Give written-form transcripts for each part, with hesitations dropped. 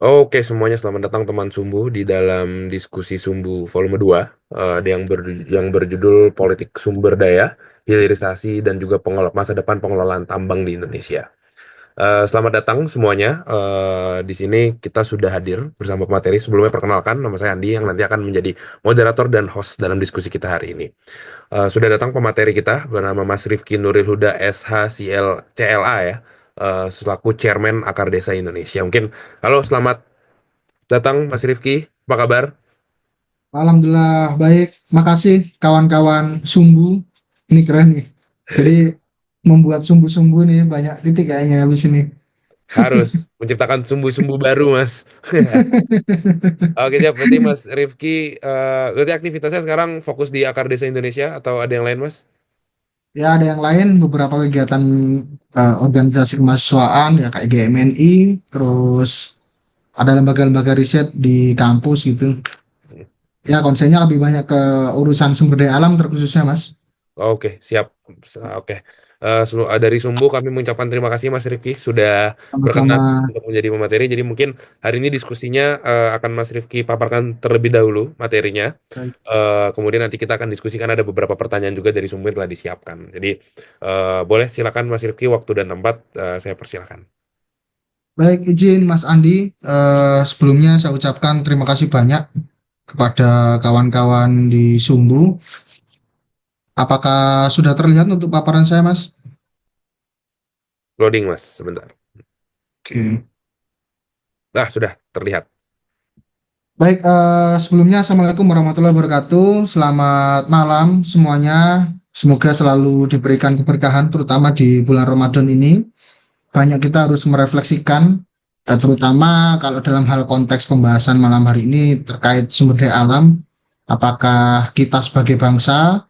Oke, semuanya selamat datang teman Sumbu di dalam diskusi Sumbu volume 2 yang berjudul Politik Sumber Daya, Hilirisasi dan juga Masa Depan Pengelolaan Tambang di Indonesia. Selamat datang semuanya. Di sini kita sudah hadir bersama pemateri. Sebelumnya perkenalkan, nama saya Andi yang nanti akan menjadi moderator dan host dalam diskusi kita hari ini. Sudah datang pemateri kita bernama Mas Rifki Nuril Huda CLA ya, selaku Chairman Akar Desa Indonesia. Mungkin, halo, selamat datang Mas Rifki, apa kabar? Alhamdulillah baik, makasih kawan-kawan sumbu. Ini keren nih. Jadi membuat sumbu-sumbu nih banyak titik kayaknya habis ini. Harus menciptakan sumbu-sumbu baru, Mas. Oke, siap. Berarti Mas Rifki, berarti aktivitasnya sekarang fokus di Akar Desa Indonesia atau ada yang lain, Mas? Ya ada yang lain beberapa kegiatan organisasi kemahasiswaan ya kayak GMNI, terus ada lembaga-lembaga riset di kampus gitu. Ya konsennya lebih banyak ke urusan sumber daya alam terkhususnya Mas. Oke, siap. Oke. Dari Sumbu kami mengucapkan terima kasih Mas Rifki sudah Sama-sama. berkenan untuk menjadi pemateri. Jadi mungkin hari ini diskusinya akan Mas Rifki paparkan terlebih dahulu materinya. Baik, Kemudian nanti kita akan diskusikan ada beberapa pertanyaan juga dari Sumbu yang telah disiapkan. Jadi boleh silakan Mas Rifki waktu dan tempat saya persilakan. baik, izin Mas Andi. Sebelumnya saya ucapkan terima kasih banyak kepada kawan-kawan di Sumbu. Apakah sudah terlihat untuk paparan saya, Mas? Loading Mas, sebentar. Oke. Nah, sudah terlihat. Baik, sebelumnya Assalamualaikum warahmatullahi wabarakatuh. Selamat malam semuanya. Semoga selalu diberikan keberkahan, terutama di bulan Ramadan ini. Banyak kita harus merefleksikan, terutama kalau dalam hal konteks pembahasan malam hari ini terkait sumber daya alam. Apakah kita sebagai bangsa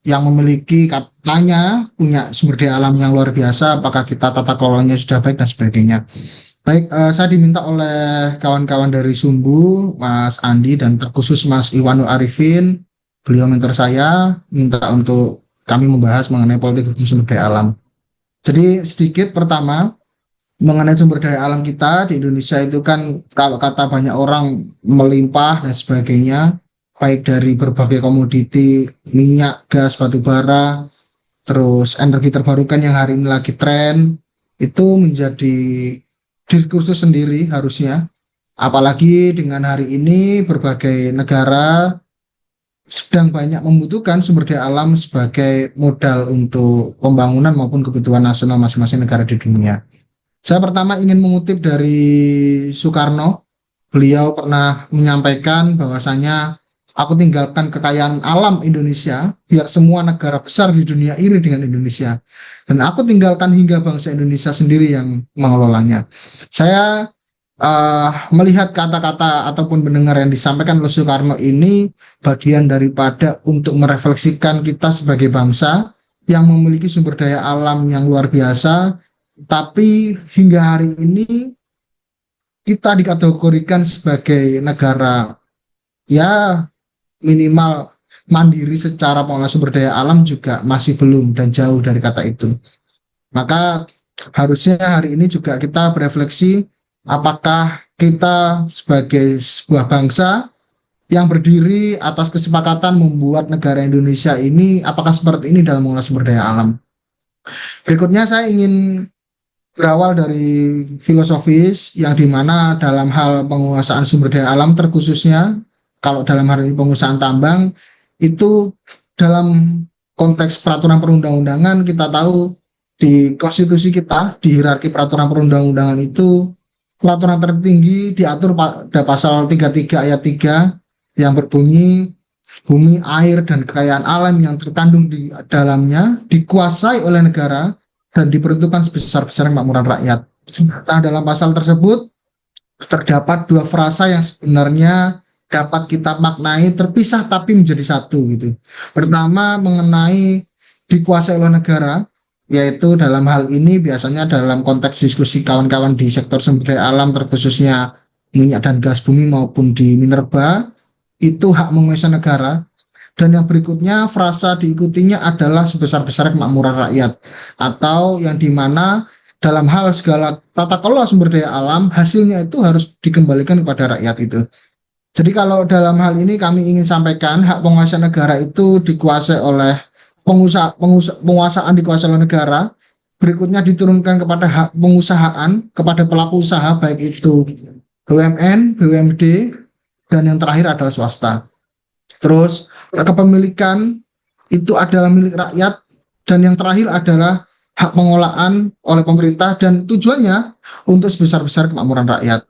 yang memiliki katanya punya sumber daya alam yang luar biasa, apakah kita tata kelolanya sudah baik dan sebagainya. Baik, saya diminta oleh kawan-kawan dari Sumbu, Mas Andi dan terkhusus Mas Iwanul Arifin, beliau mentor saya, minta untuk kami membahas mengenai politik hukum sumber daya alam. Jadi sedikit pertama mengenai sumber daya alam kita di Indonesia itu kan kalau kata banyak orang melimpah dan sebagainya, baik dari berbagai komoditi, minyak, gas, batu bara, terus energi terbarukan yang hari ini lagi tren, itu menjadi diskursus sendiri harusnya. Apalagi dengan hari ini berbagai negara sedang banyak membutuhkan sumber daya alam sebagai modal untuk pembangunan maupun kebutuhan nasional masing-masing negara di dunia. Saya pertama ingin mengutip dari Soekarno. Beliau pernah menyampaikan bahwasanya aku tinggalkan kekayaan alam Indonesia biar semua negara besar di dunia iri dengan Indonesia. Dan aku tinggalkan hingga bangsa Indonesia sendiri yang mengelolanya. Saya melihat kata-kata ataupun mendengar yang disampaikan oleh Soekarno ini bagian daripada untuk merefleksikan kita sebagai bangsa yang memiliki sumber daya alam yang luar biasa, tapi hingga hari ini kita dikategorikan sebagai negara ya minimal mandiri secara pengelolaan sumber daya alam juga masih belum dan jauh dari kata itu. Maka harusnya hari ini juga kita berefleksi apakah kita sebagai sebuah bangsa yang berdiri atas kesepakatan membuat negara Indonesia ini apakah seperti ini dalam mengelola sumber daya alam. Berikutnya saya ingin berawal dari filosofis yang dimana dalam hal penguasaan sumber daya alam terkhususnya kalau dalam hal ini penguasaan tambang itu dalam konteks peraturan perundang-undangan kita tahu di konstitusi kita di hierarki peraturan perundang-undangan itu peraturan tertinggi diatur pada pasal 33 ayat 3 yang berbunyi bumi, air, dan kekayaan alam yang terkandung di dalamnya dikuasai oleh negara dan diperuntukkan sebesar-besar kemakmuran rakyat. Nah, dalam pasal tersebut terdapat dua frasa yang sebenarnya dapat kita maknai terpisah tapi menjadi satu gitu. Pertama mengenai dikuasai oleh negara, yaitu dalam hal ini biasanya dalam konteks diskusi kawan-kawan di sektor sumber daya alam terkhususnya minyak dan gas bumi maupun di minerba itu hak menguasai negara. Dan yang berikutnya frasa diikutinya adalah sebesar-besar kemakmuran rakyat atau yang dimana dalam hal segala tata kelola sumber daya alam, hasilnya itu harus dikembalikan kepada rakyat itu. Jadi kalau dalam hal ini kami ingin sampaikan hak penguasaan negara itu dikuasai oleh penguasaan dikuasai oleh negara. Berikutnya diturunkan kepada hak pengusahaan kepada pelaku usaha baik itu BUMN, BUMD, dan yang terakhir adalah swasta. Terus kepemilikan itu adalah milik rakyat dan yang terakhir adalah hak pengolahan oleh pemerintah dan tujuannya untuk sebesar-besar kemakmuran rakyat.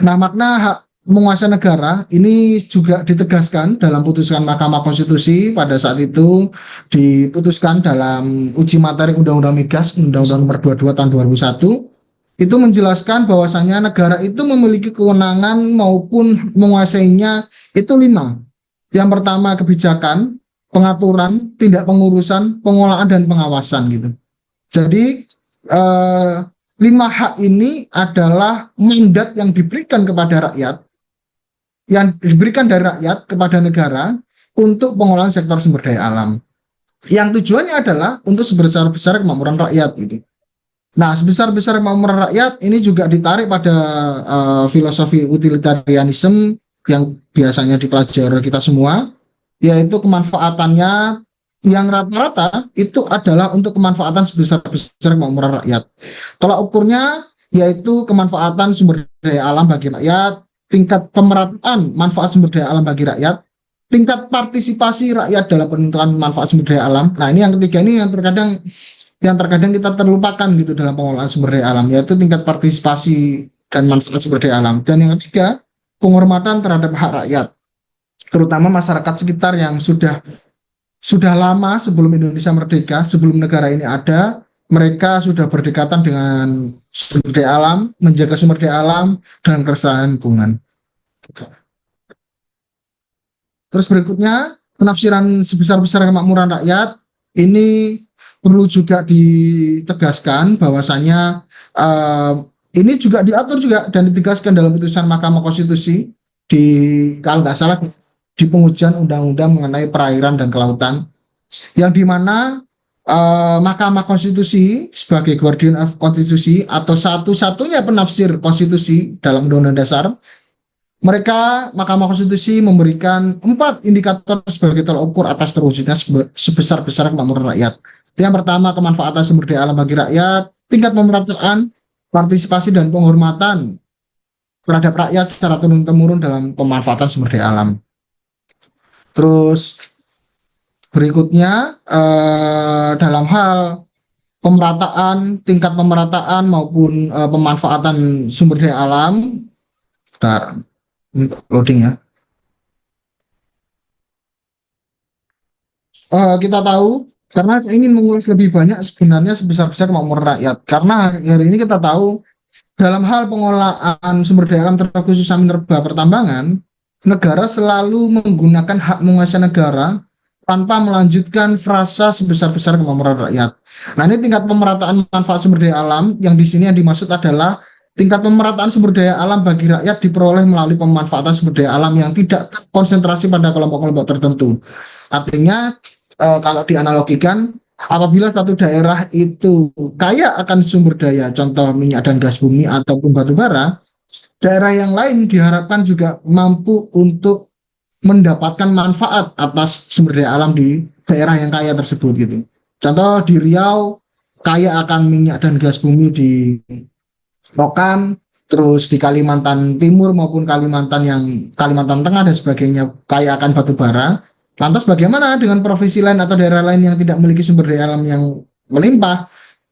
Nah, makna hak menguasai negara ini juga ditegaskan dalam putusan Mahkamah Konstitusi pada saat itu diputuskan dalam uji materi Undang-Undang Migas Undang-Undang Nomor 22 Tahun 2001 itu menjelaskan bahwasanya negara itu memiliki kewenangan maupun menguasainya itu 5. Yang pertama kebijakan, pengaturan, tindak pengurusan, pengolahan dan pengawasan gitu. Jadi 5 hak ini adalah mandat yang diberikan kepada rakyat, yang diberikan dari rakyat kepada negara untuk pengolahan sektor sumber daya alam. Yang tujuannya adalah untuk sebesar-besar kemakmuran rakyat gitu. Nah, sebesar-besar kemakmuran rakyat ini juga ditarik pada filosofi utilitarianisme yang biasanya dipelajari oleh kita semua, yaitu kemanfaatannya yang rata-rata itu adalah untuk kemanfaatan sebesar-besar kemakmuran rakyat. Tolak ukurnya yaitu kemanfaatan sumber daya alam bagi rakyat, tingkat pemerataan manfaat sumber daya alam bagi rakyat, tingkat partisipasi rakyat dalam penentuan manfaat sumber daya alam. Nah, ini yang ketiga ini yang terkadang kita terlupakan gitu dalam pengelolaan sumber daya alam, yaitu tingkat partisipasi dan manfaat sumber daya alam. Dan yang ketiga, penghormatan terhadap hak rakyat, terutama masyarakat sekitar yang sudah lama sebelum Indonesia merdeka, sebelum negara ini ada, mereka sudah berdekatan dengan sumber daya alam, menjaga sumber daya alam, dan kelestarian lingkungan. Terus berikutnya, penafsiran sebesar-besar kemakmuran rakyat, ini perlu juga ditegaskan bahwasanya ini juga diatur juga dan ditegaskan dalam putusan Mahkamah Konstitusi di kalau nggak salah di pengujian undang-undang mengenai perairan dan kelautan, yang dimana Mahkamah Konstitusi sebagai guardian of konstitusi atau satu-satunya penafsir konstitusi dalam Undang-Undang Dasar, Mahkamah Konstitusi memberikan 4 indikator sebagai tolak ukur atas terwujudnya sebesar-besar kemakmuran rakyat. Yang pertama, kemanfaatan sumber daya alam bagi rakyat, tingkat pemerataan, partisipasi dan penghormatan terhadap rakyat secara turun-temurun dalam pemanfaatan sumber daya alam. Terus berikutnya dalam hal pemerataan, tingkat pemerataan maupun pemanfaatan sumber daya alam. Bentar, ini loading ya. Kita tahu karena ingin mengulas lebih banyak sebenarnya sebesar-besar kemakmuran rakyat. Karena hari ini kita tahu dalam hal pengelolaan sumber daya alam terkhusus minerba pertambangan, negara selalu menggunakan hak menguasai negara tanpa melanjutkan frasa sebesar-besar kemakmuran rakyat. Nah, ini tingkat pemerataan manfaat sumber daya alam yang di sini yang dimaksud adalah tingkat pemerataan sumber daya alam bagi rakyat diperoleh melalui pemanfaatan sumber daya alam yang tidak terkonsentrasi pada kelompok-kelompok tertentu. Artinya kalau dianalogikan, apabila suatu daerah itu kaya akan sumber daya, contoh minyak dan gas bumi ataupun batu bara, daerah yang lain diharapkan juga mampu untuk mendapatkan manfaat atas sumber daya alam di daerah yang kaya tersebut gitu. Contoh di Riau kaya akan minyak dan gas bumi di Rokan, terus di Kalimantan Timur maupun Kalimantan Tengah dan sebagainya kaya akan batu bara. Lantas bagaimana dengan provinsi lain atau daerah lain yang tidak memiliki sumber daya alam yang melimpah?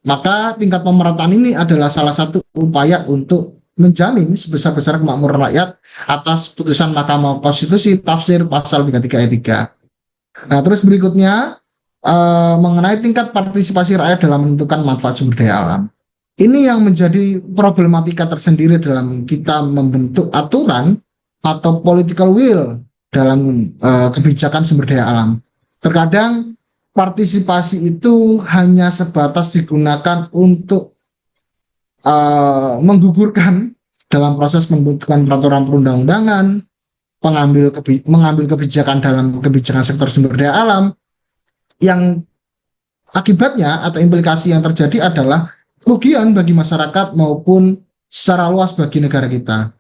Maka tingkat pemerataan ini adalah salah satu upaya untuk menjamin sebesar-besar kemakmuran rakyat atas putusan Mahkamah Konstitusi tafsir pasal 33 ayat 3. Nah, terus berikutnya mengenai tingkat partisipasi rakyat dalam menentukan manfaat sumber daya alam. Ini yang menjadi problematika tersendiri dalam kita membentuk aturan atau political will dalam kebijakan sumber daya alam. Terkadang partisipasi itu hanya sebatas digunakan untuk menggugurkan dalam proses pembentukan peraturan perundang-undangan, mengambil kebijakan dalam kebijakan sektor sumber daya alam, yang akibatnya atau implikasi yang terjadi adalah kerugian bagi masyarakat maupun secara luas bagi negara kita.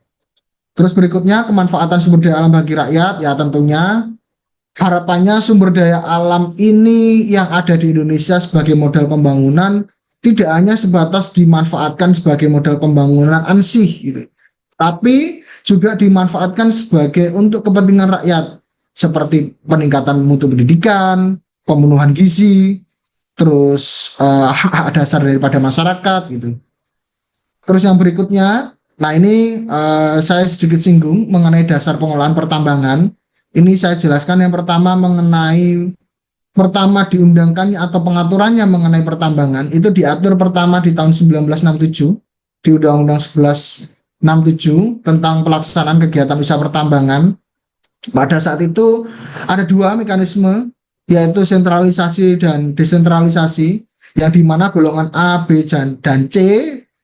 Terus berikutnya kemanfaatan sumber daya alam bagi rakyat, ya tentunya harapannya sumber daya alam ini yang ada di Indonesia sebagai modal pembangunan tidak hanya sebatas dimanfaatkan sebagai modal pembangunan ansih gitu, tapi juga dimanfaatkan sebagai untuk kepentingan rakyat seperti peningkatan mutu pendidikan, pemenuhan gizi, terus hak dasar daripada masyarakat gitu. Terus yang berikutnya, nah ini saya sedikit singgung mengenai dasar pengolahan pertambangan. Ini saya jelaskan yang pertama mengenai pertama diundangkannya atau pengaturannya mengenai pertambangan itu diatur pertama di tahun 1967 di Undang-Undang 1167 tentang pelaksanaan kegiatan usaha pertambangan. Pada saat itu ada dua mekanisme yaitu sentralisasi dan desentralisasi yang dimana golongan A, B, dan C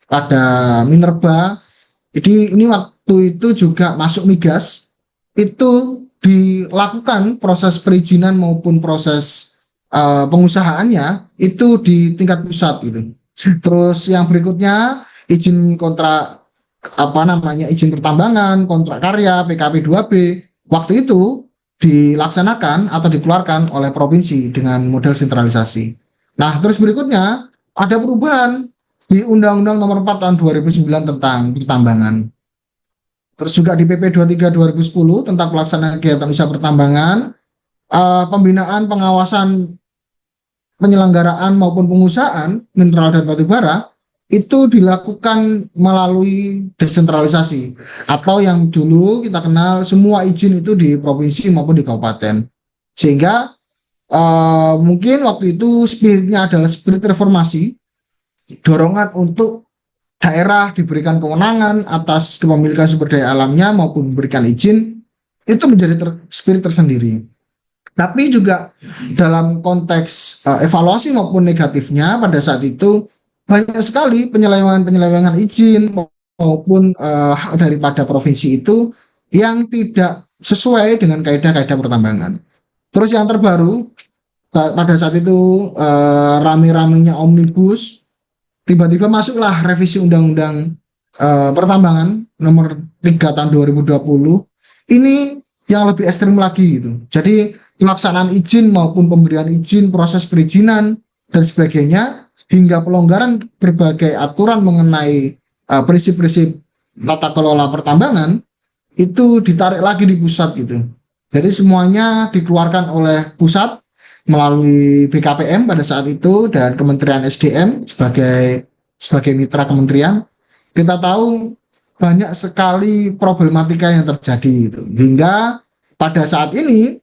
pada minerba. Jadi ini waktu itu juga masuk migas itu dilakukan proses perizinan maupun proses pengusahaannya itu di tingkat pusat gitu. Terus yang berikutnya izin kontrak izin pertambangan, kontrak karya, PKP 2B waktu itu dilaksanakan atau dikeluarkan oleh provinsi dengan model sentralisasi. Nah, terus berikutnya ada perubahan di Undang-Undang Nomor 4 Tahun 2009 tentang pertambangan. Terus juga di PP 23 2010 tentang pelaksanaan kegiatan usaha pertambangan, pembinaan, pengawasan, penyelenggaraan maupun pengusahaan mineral dan batu bara itu dilakukan melalui desentralisasi atau yang dulu kita kenal semua izin itu di provinsi maupun di kabupaten. Sehingga mungkin waktu itu spiritnya adalah spirit reformasi, dorongan untuk daerah diberikan kewenangan atas kepemilikan sumber daya alamnya maupun memberikan izin itu menjadi spirit tersendiri. Tapi juga dalam konteks evaluasi maupun negatifnya pada saat itu banyak sekali penyelewengan izin maupun daripada provinsi itu yang tidak sesuai dengan kaidah-kaidah pertambangan. Terus yang terbaru pada saat itu rame-ramenya omnibus, tiba-tiba masuklah revisi Undang-Undang Pertambangan Nomor 3 Tahun 2020. Ini yang lebih ekstrim lagi gitu. Jadi pelaksanaan izin maupun pemberian izin, proses perizinan dan sebagainya hingga pelonggaran berbagai aturan mengenai prinsip-prinsip tata kelola pertambangan itu ditarik lagi di pusat gitu. Jadi semuanya dikeluarkan oleh pusat melalui BKPM pada saat itu dan Kementerian SDM sebagai mitra kementerian. Kita tahu banyak sekali problematika yang terjadi itu. Hingga pada saat ini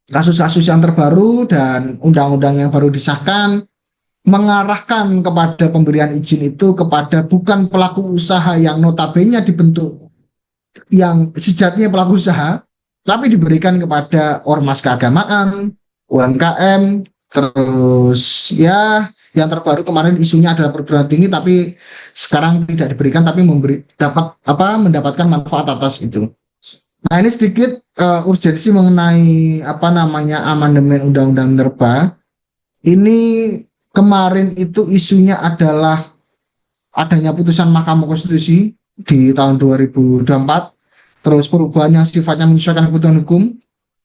kasus-kasus yang terbaru dan undang-undang yang baru disahkan mengarahkan kepada pemberian izin itu kepada bukan pelaku usaha yang notabene dibentuk yang sejatinya pelaku usaha, tapi diberikan kepada ormas keagamaan, UMKM, terus ya yang terbaru kemarin isunya adalah perguruan tinggi tapi sekarang tidak diberikan tapi mendapatkan manfaat atas itu. Nah ini sedikit urgensi mengenai amandemen Undang-Undang Minerba. Ini kemarin itu isunya adalah adanya putusan Mahkamah Konstitusi di tahun 2024, terus perubahan yang sifatnya menyesuaikan kebutuhan hukum,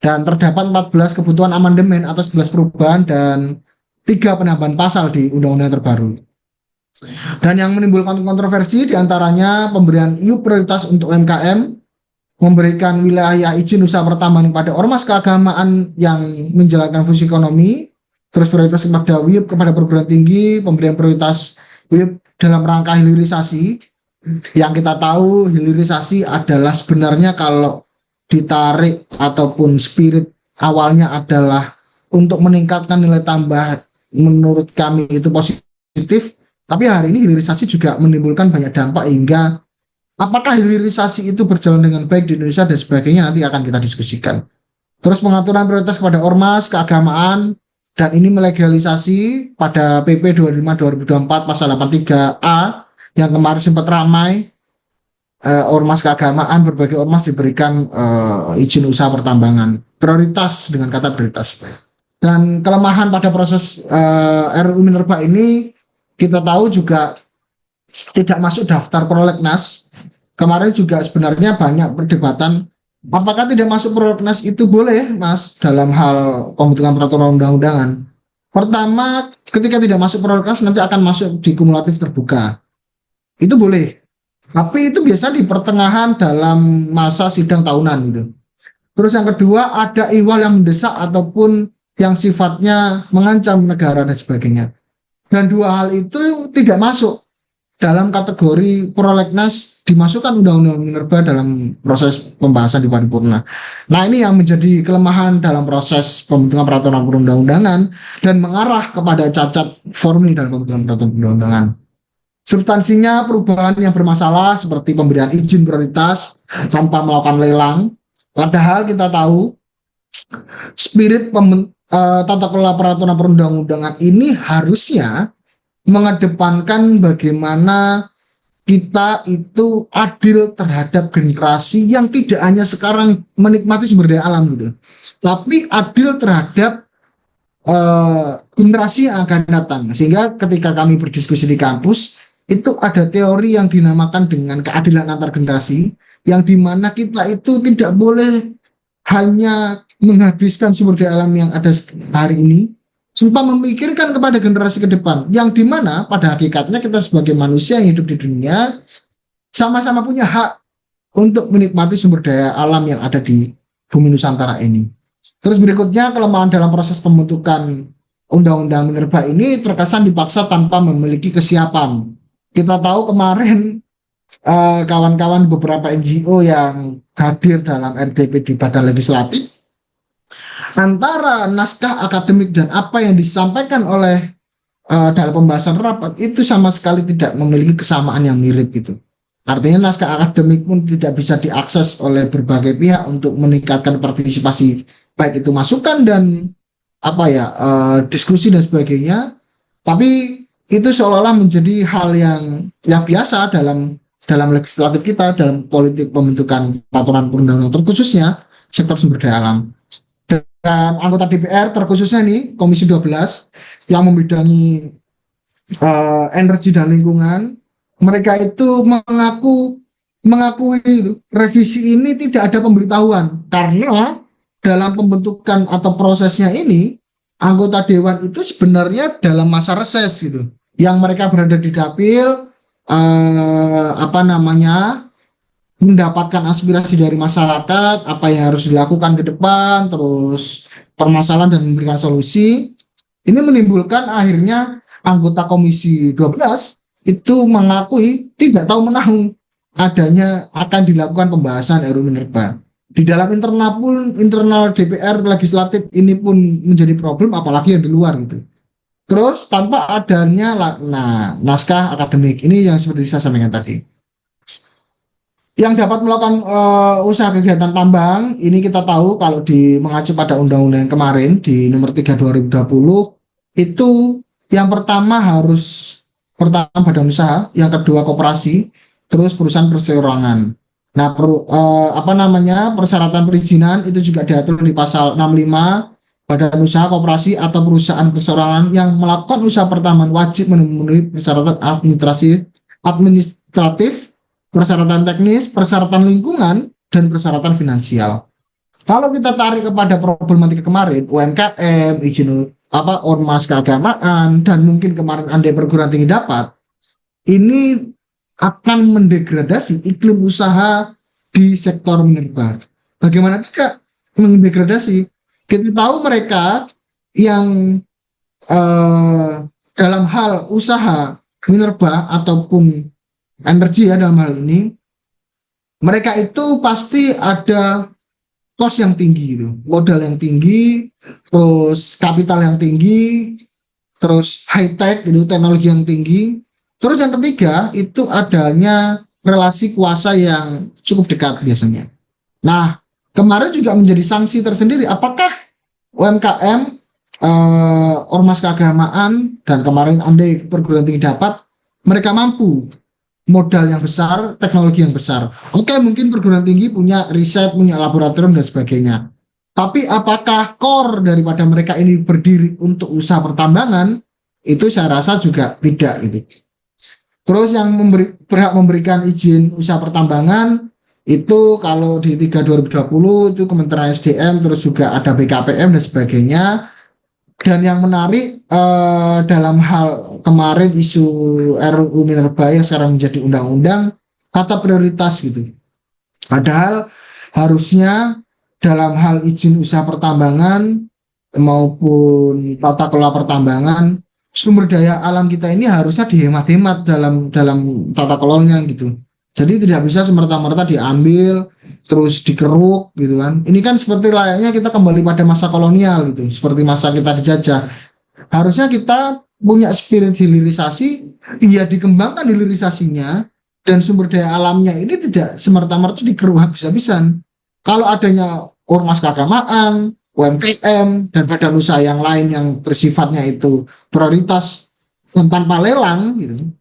dan terdapat 14 kebutuhan amandemen atau 11 perubahan dan 3 penambahan pasal di undang-undang terbaru. Dan yang menimbulkan kontroversi diantaranya pemberian IUP prioritas untuk UMKM, memberikan wilayah izin usaha pertambangan kepada ormas keagamaan yang menjalankan fungsi ekonomi, terus prioritas kepada WIUP kepada perguruan tinggi, pemberian prioritas WIUP dalam rangka hilirisasi. Yang kita tahu hilirisasi adalah sebenarnya kalau ditarik ataupun spirit awalnya adalah untuk meningkatkan nilai tambah, menurut kami itu positif, tapi hari ini hilirisasi juga menimbulkan banyak dampak hingga apakah hilirisasi itu berjalan dengan baik di Indonesia dan sebagainya nanti akan kita diskusikan. Terus pengaturan prioritas kepada ormas keagamaan dan ini melegalisasi pada PP 25/2024 pasal 83A yang kemarin sempat ramai. Ormas keagamaan, berbagai ormas diberikan izin usaha pertambangan prioritas dengan kata prioritas. Dan kelemahan pada proses RUU Minerba ini kita tahu juga tidak masuk daftar prolegnas. Kemarin juga sebenarnya banyak perdebatan apakah tidak masuk prolegnas itu boleh, Mas, dalam hal pembentukan peraturan undang-undangan. Pertama, ketika tidak masuk prolegnas nanti akan masuk di kumulatif terbuka. Itu boleh. Tapi itu biasa di pertengahan dalam masa sidang tahunan gitu. Terus yang kedua, ada ihwal yang mendesak ataupun yang sifatnya mengancam negara dan sebagainya. Dan dua hal itu tidak masuk dalam kategori prolegnas dimasukkan undang-undang minerba dalam proses pembahasan di paripurna. Nah, ini yang menjadi kelemahan dalam proses pembentukan peraturan perundang-undangan dan mengarah kepada cacat formil dalam pembentukan peraturan perundang-undangan. Substansinya perubahan yang bermasalah seperti pemberian izin prioritas tanpa melakukan lelang. Padahal kita tahu spirit tata kelola peraturan perundang-undangan ini harusnya mengedepankan bagaimana kita itu adil terhadap generasi yang tidak hanya sekarang menikmati sumber daya alam gitu, tapi adil terhadap generasi yang akan datang. Sehingga ketika kami berdiskusi di kampus, itu ada teori yang dinamakan dengan keadilan antar generasi, yang dimana kita itu tidak boleh hanya menghabiskan sumber daya alam yang ada hari ini, tanpa memikirkan kepada generasi ke depan, yang dimana pada hakikatnya kita sebagai manusia yang hidup di dunia sama-sama punya hak untuk menikmati sumber daya alam yang ada di bumi Nusantara ini. Terus berikutnya, kelemahan dalam proses pembentukan undang-undang minerba ini terkesan dipaksa tanpa memiliki kesiapan. Kita tahu kemarin kawan-kawan beberapa NGO yang hadir dalam RDP di Badan Legislatif, antara naskah akademik dan apa yang disampaikan oleh dalam pembahasan rapat itu sama sekali tidak memiliki kesamaan yang mirip gitu. Artinya naskah akademik pun tidak bisa diakses oleh berbagai pihak untuk meningkatkan partisipasi, baik itu masukan dan diskusi dan sebagainya. Tapi itu seolah-olah menjadi hal yang biasa dalam legislatif kita, dalam politik pembentukan peraturan perundang-undangan, terkhususnya sektor sumber daya alam. Dan anggota DPR terkhususnya nih Komisi 12 yang membidangi energi dan lingkungan, mereka itu mengakui revisi ini tidak ada pemberitahuan, karena dalam pembentukan atau prosesnya ini anggota dewan itu sebenarnya dalam masa reses gitu, yang mereka berada di dapil mendapatkan aspirasi dari masyarakat, apa yang harus dilakukan ke depan, terus permasalahan dan memberikan solusi. Ini menimbulkan akhirnya anggota Komisi 12 itu mengakui tidak tahu menahu adanya akan dilakukan pembahasan RUU Minerba. Di dalam internal DPR legislatif ini pun menjadi problem, apalagi yang di luar gitu. Terus tanpa adanya naskah akademik ini yang seperti saya sampaikan tadi. Yang dapat melakukan usaha kegiatan tambang ini kita tahu kalau mengacu pada undang-undang yang kemarin di nomor 3 2020 itu yang pertama badan usaha, yang kedua koperasi, terus perusahaan perseorangan. Nah, persyaratan perizinan itu juga diatur di pasal 65. Badan usaha koperasi atau perusahaan perseorangan yang melakukan usaha pertambangan wajib memenuhi persyaratan administratif, persyaratan teknis, persyaratan lingkungan, dan persyaratan finansial. Kalau kita tarik kepada problematika kemarin, UMKM, izin ormas keagamaan, dan mungkin kemarin andai perguruan tinggi dapat, ini akan mendegradasi iklim usaha di sektor minerba. Bagaimana jika mendegradasi? Kita tahu mereka yang dalam hal usaha minerba ataupun energi ya dalam hal ini, mereka itu pasti ada cost yang tinggi gitu, modal yang tinggi, terus kapital yang tinggi, terus high tech gitu, teknologi yang tinggi. Terus yang ketiga itu adanya relasi kuasa yang cukup dekat biasanya. Nah, kemarin juga menjadi sanksi tersendiri. Apakah UMKM, ormas keagamaan, dan kemarin andai perguruan tinggi dapat, mereka mampu modal yang besar, teknologi yang besar. Oke, mungkin perguruan tinggi punya riset, punya laboratorium dan sebagainya. Tapi apakah core daripada mereka ini berdiri untuk usaha pertambangan? itu saya rasa juga tidak gitu. Terus yang berhak memberikan izin usaha pertambangan itu kalau di 3/2020 itu Kementerian SDM, terus juga ada BKPM dan sebagainya. Dan yang menarik dalam hal kemarin isu RUU Minerba yang sekarang menjadi undang-undang, kata prioritas gitu. Padahal harusnya dalam hal izin usaha pertambangan maupun tata kelola pertambangan, sumber daya alam kita ini harusnya dihemat-hemat dalam tata kelolanya gitu. Jadi tidak bisa semerta-merta diambil terus dikeruk gitu kan. Ini kan seperti layaknya kita kembali pada masa kolonial gitu, seperti masa kita dijajah. Harusnya kita punya spirit hilirisasi, ya dikembangkan hilirisasinya, dan sumber daya alamnya ini tidak semerta-merta dikeruk habis-habisan. Kalau adanya ormas keagamaan, UMKM, dan badan usaha yang lain yang bersifatnya itu prioritas tanpa lelang gitu,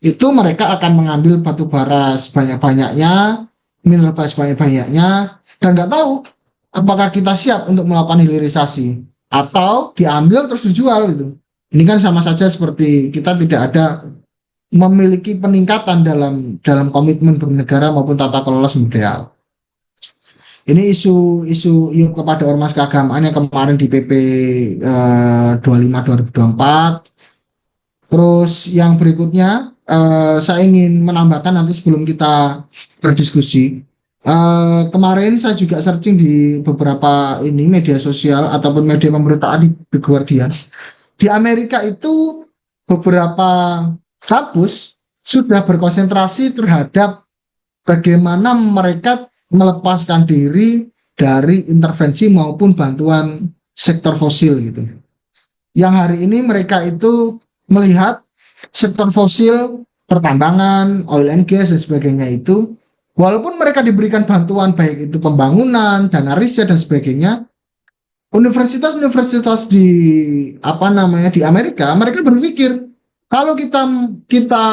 itu mereka akan mengambil batu bara sebanyak-banyaknya, mineral sebanyak-banyaknya, dan nggak tahu apakah kita siap untuk melakukan hilirisasi atau diambil terus dijual gitu. Ini kan sama saja seperti kita tidak ada memiliki peningkatan dalam komitmen bernegara maupun tata kelola sumber daya alam. Ini isu iup kepada ormas keagamaan yang kemarin di PP 25 2024. Terus yang berikutnya saya ingin menambahkan nanti sebelum kita berdiskusi. Kemarin saya juga searching di beberapa ini media sosial ataupun media pemberitaan di The Guardian. Di Amerika itu beberapa kampus sudah berkonsentrasi terhadap bagaimana mereka melepaskan diri dari intervensi maupun bantuan sektor fosil gitu. Yang hari ini mereka itu melihat sektor fosil, pertambangan, oil and gas dan sebagainya itu, walaupun mereka diberikan bantuan baik itu pembangunan, dana riset dan sebagainya, universitas-universitas di di Amerika, mereka berpikir kalau kita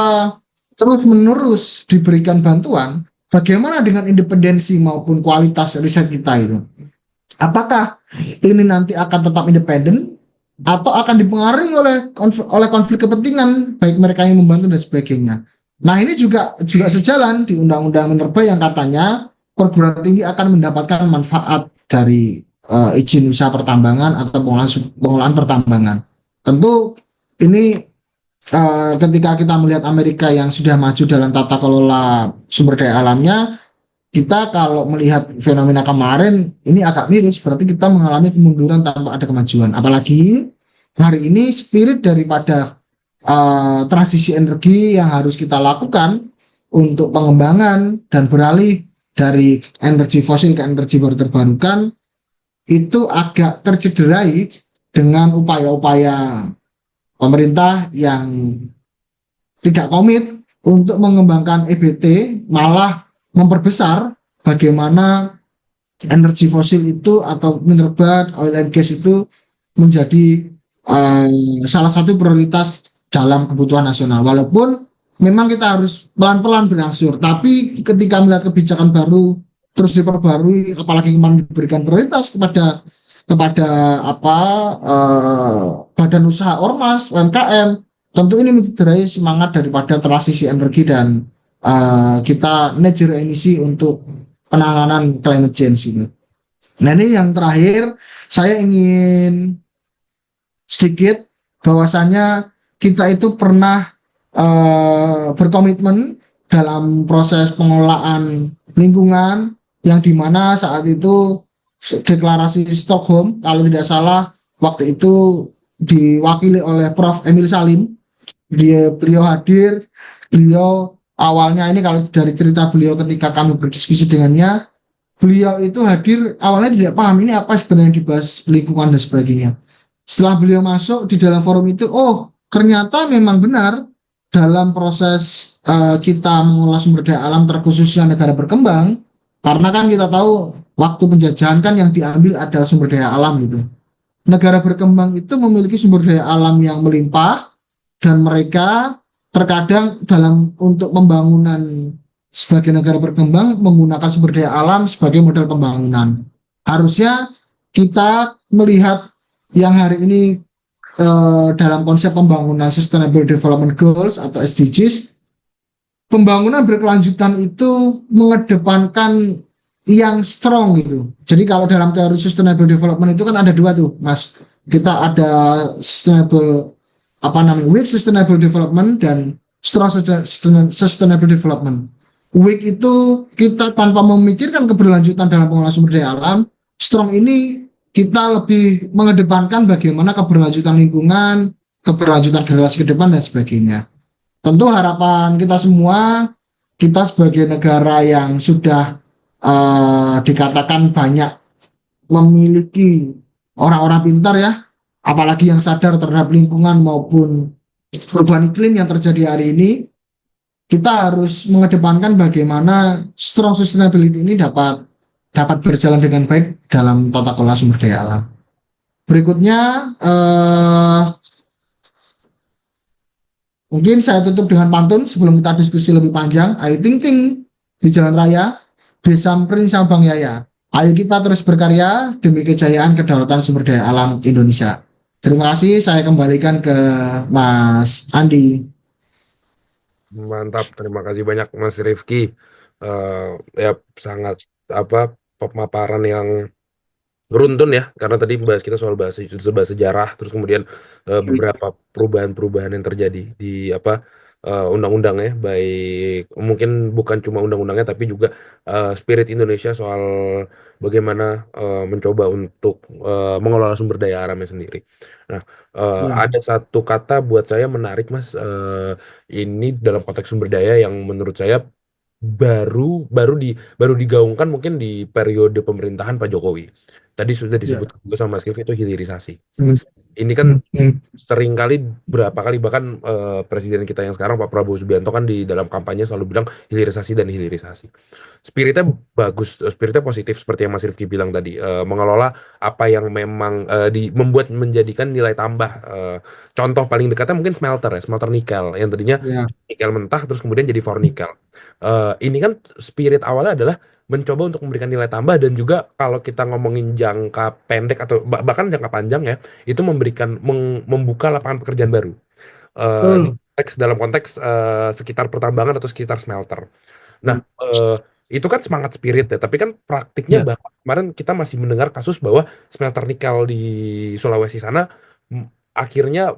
terus-menerus diberikan bantuan, bagaimana dengan independensi maupun kualitas riset kita itu? Apakah ini nanti akan tetap independen atau akan dipengaruhi oleh konflik kepentingan baik mereka yang membantu dan sebagainya? Nah, ini juga sejalan di Undang-Undang Minerba yang katanya perguruan tinggi akan mendapatkan manfaat dari izin usaha pertambangan atau pengolahan pertambangan. Tentu ini ketika kita melihat Amerika yang sudah maju dalam tata kelola sumber daya alamnya, kita kalau melihat fenomena kemarin ini agak miris, berarti kita mengalami kemunduran tanpa ada kemajuan. Apalagi hari ini spirit daripada transisi energi yang harus kita lakukan untuk pengembangan dan beralih dari energi fosil ke energi baru terbarukan itu agak tercederai dengan upaya-upaya pemerintah yang tidak komit untuk mengembangkan EBT, malah memperbesar bagaimana energi fosil itu atau mineral, oil and gas itu menjadi salah satu prioritas dalam kebutuhan nasional. Walaupun memang kita harus pelan-pelan berangsur, tapi ketika melihat kebijakan baru terus diperbarui, apalagi kemarin diberikan prioritas kepada badan usaha ormas, UMKM, tentu ini mencederai semangat daripada transisi energi dan kita net zero emisi untuk penanganan climate change ini. Nah, ini yang terakhir saya ingin sedikit bahwasanya kita itu pernah berkomitmen dalam proses pengelolaan lingkungan yang dimana saat itu deklarasi Stockholm kalau tidak salah waktu itu diwakili oleh Prof. Emil Salim. Beliau hadir, beliau awalnya ini kalau dari cerita beliau ketika kami berdiskusi dengannya, beliau itu hadir awalnya tidak paham ini apa sebenarnya yang dibahas lingkungan dan sebagainya. Setelah beliau masuk di dalam forum itu, oh ternyata memang benar dalam proses kita mengolah sumber daya alam terkhususnya negara berkembang, karena kan kita tahu waktu penjajahan kan yang diambil adalah sumber daya alam gitu. Negara berkembang itu memiliki sumber daya alam yang melimpah dan mereka terkadang untuk pembangunan sebagai negara berkembang menggunakan sumber daya alam sebagai modal pembangunan. Harusnya kita melihat yang hari ini dalam konsep pembangunan Sustainable Development Goals atau SDGs, pembangunan berkelanjutan itu mengedepankan yang strong gitu. Jadi kalau dalam teori sustainable development itu kan ada dua tuh, Mas. Kita ada sustainable apa namanya weak sustainable development dan strong sustainable development. Weak itu kita tanpa memikirkan keberlanjutan dalam pengelolaan sumber daya alam. Strong ini kita lebih mengedepankan bagaimana keberlanjutan lingkungan, keberlanjutan generasi ke depan dan sebagainya. Tentu harapan kita semua, kita sebagai negara yang sudah dikatakan banyak memiliki orang-orang pintar ya, apalagi yang sadar terhadap lingkungan maupun perubahan iklim yang terjadi hari ini, kita harus mengedepankan bagaimana strong sustainability ini dapat berjalan dengan baik dalam tata kelola sumber daya alam. Berikutnya, mungkin saya tutup dengan pantun sebelum kita diskusi lebih panjang. Ayo ting-ting di jalan raya, Besampring Sabang Yaya. Ayo kita terus berkarya demi kejayaan kedaulatan sumber daya alam Indonesia. Terima kasih, saya kembalikan ke Mas Andi. Mantap, terima kasih banyak Mas Rifki. Ya sangat apa pemaparan yang beruntun ya, karena tadi bahas kita soal bahasa sejarah, terus kemudian beberapa perubahan-perubahan yang terjadi di apa undang-undangnya, baik mungkin bukan cuma undang-undangnya tapi juga spirit Indonesia soal bagaimana mencoba untuk mengelola sumber daya alamnya sendiri. Nah, Ya, ada satu kata buat saya menarik Mas, ini dalam konteks sumber daya yang menurut saya baru baru di baru digaungkan mungkin di periode pemerintahan Pak Jokowi. Tadi sudah ya. disebut juga sama Mas Kevin itu hilirisasi. Hmm, Ini kan hmm, hmm. sering kali berapa kali bahkan presiden kita yang sekarang Pak Prabowo Subianto kan di dalam kampanye selalu bilang hilirisasi dan hilirisasi. Spiritnya bagus, spiritnya positif seperti yang Mas Rifki bilang tadi, mengelola apa yang memang membuat menjadikan nilai tambah. Contoh paling dekatnya mungkin smelter ya, smelter nikel yang tadinya Ya, nikel mentah terus kemudian jadi for nikel. Ini kan spirit awalnya adalah mencoba untuk memberikan nilai tambah dan juga kalau kita ngomongin jangka pendek atau bahkan jangka panjang ya, itu memberikan membuka lapangan pekerjaan baru. betul. Dalam konteks sekitar pertambangan atau sekitar smelter. Nah, Hmm, itu kan semangat spirit ya, tapi kan praktiknya Ya, bahkan kemarin kita masih mendengar kasus bahwa smelter nikel di Sulawesi sana akhirnya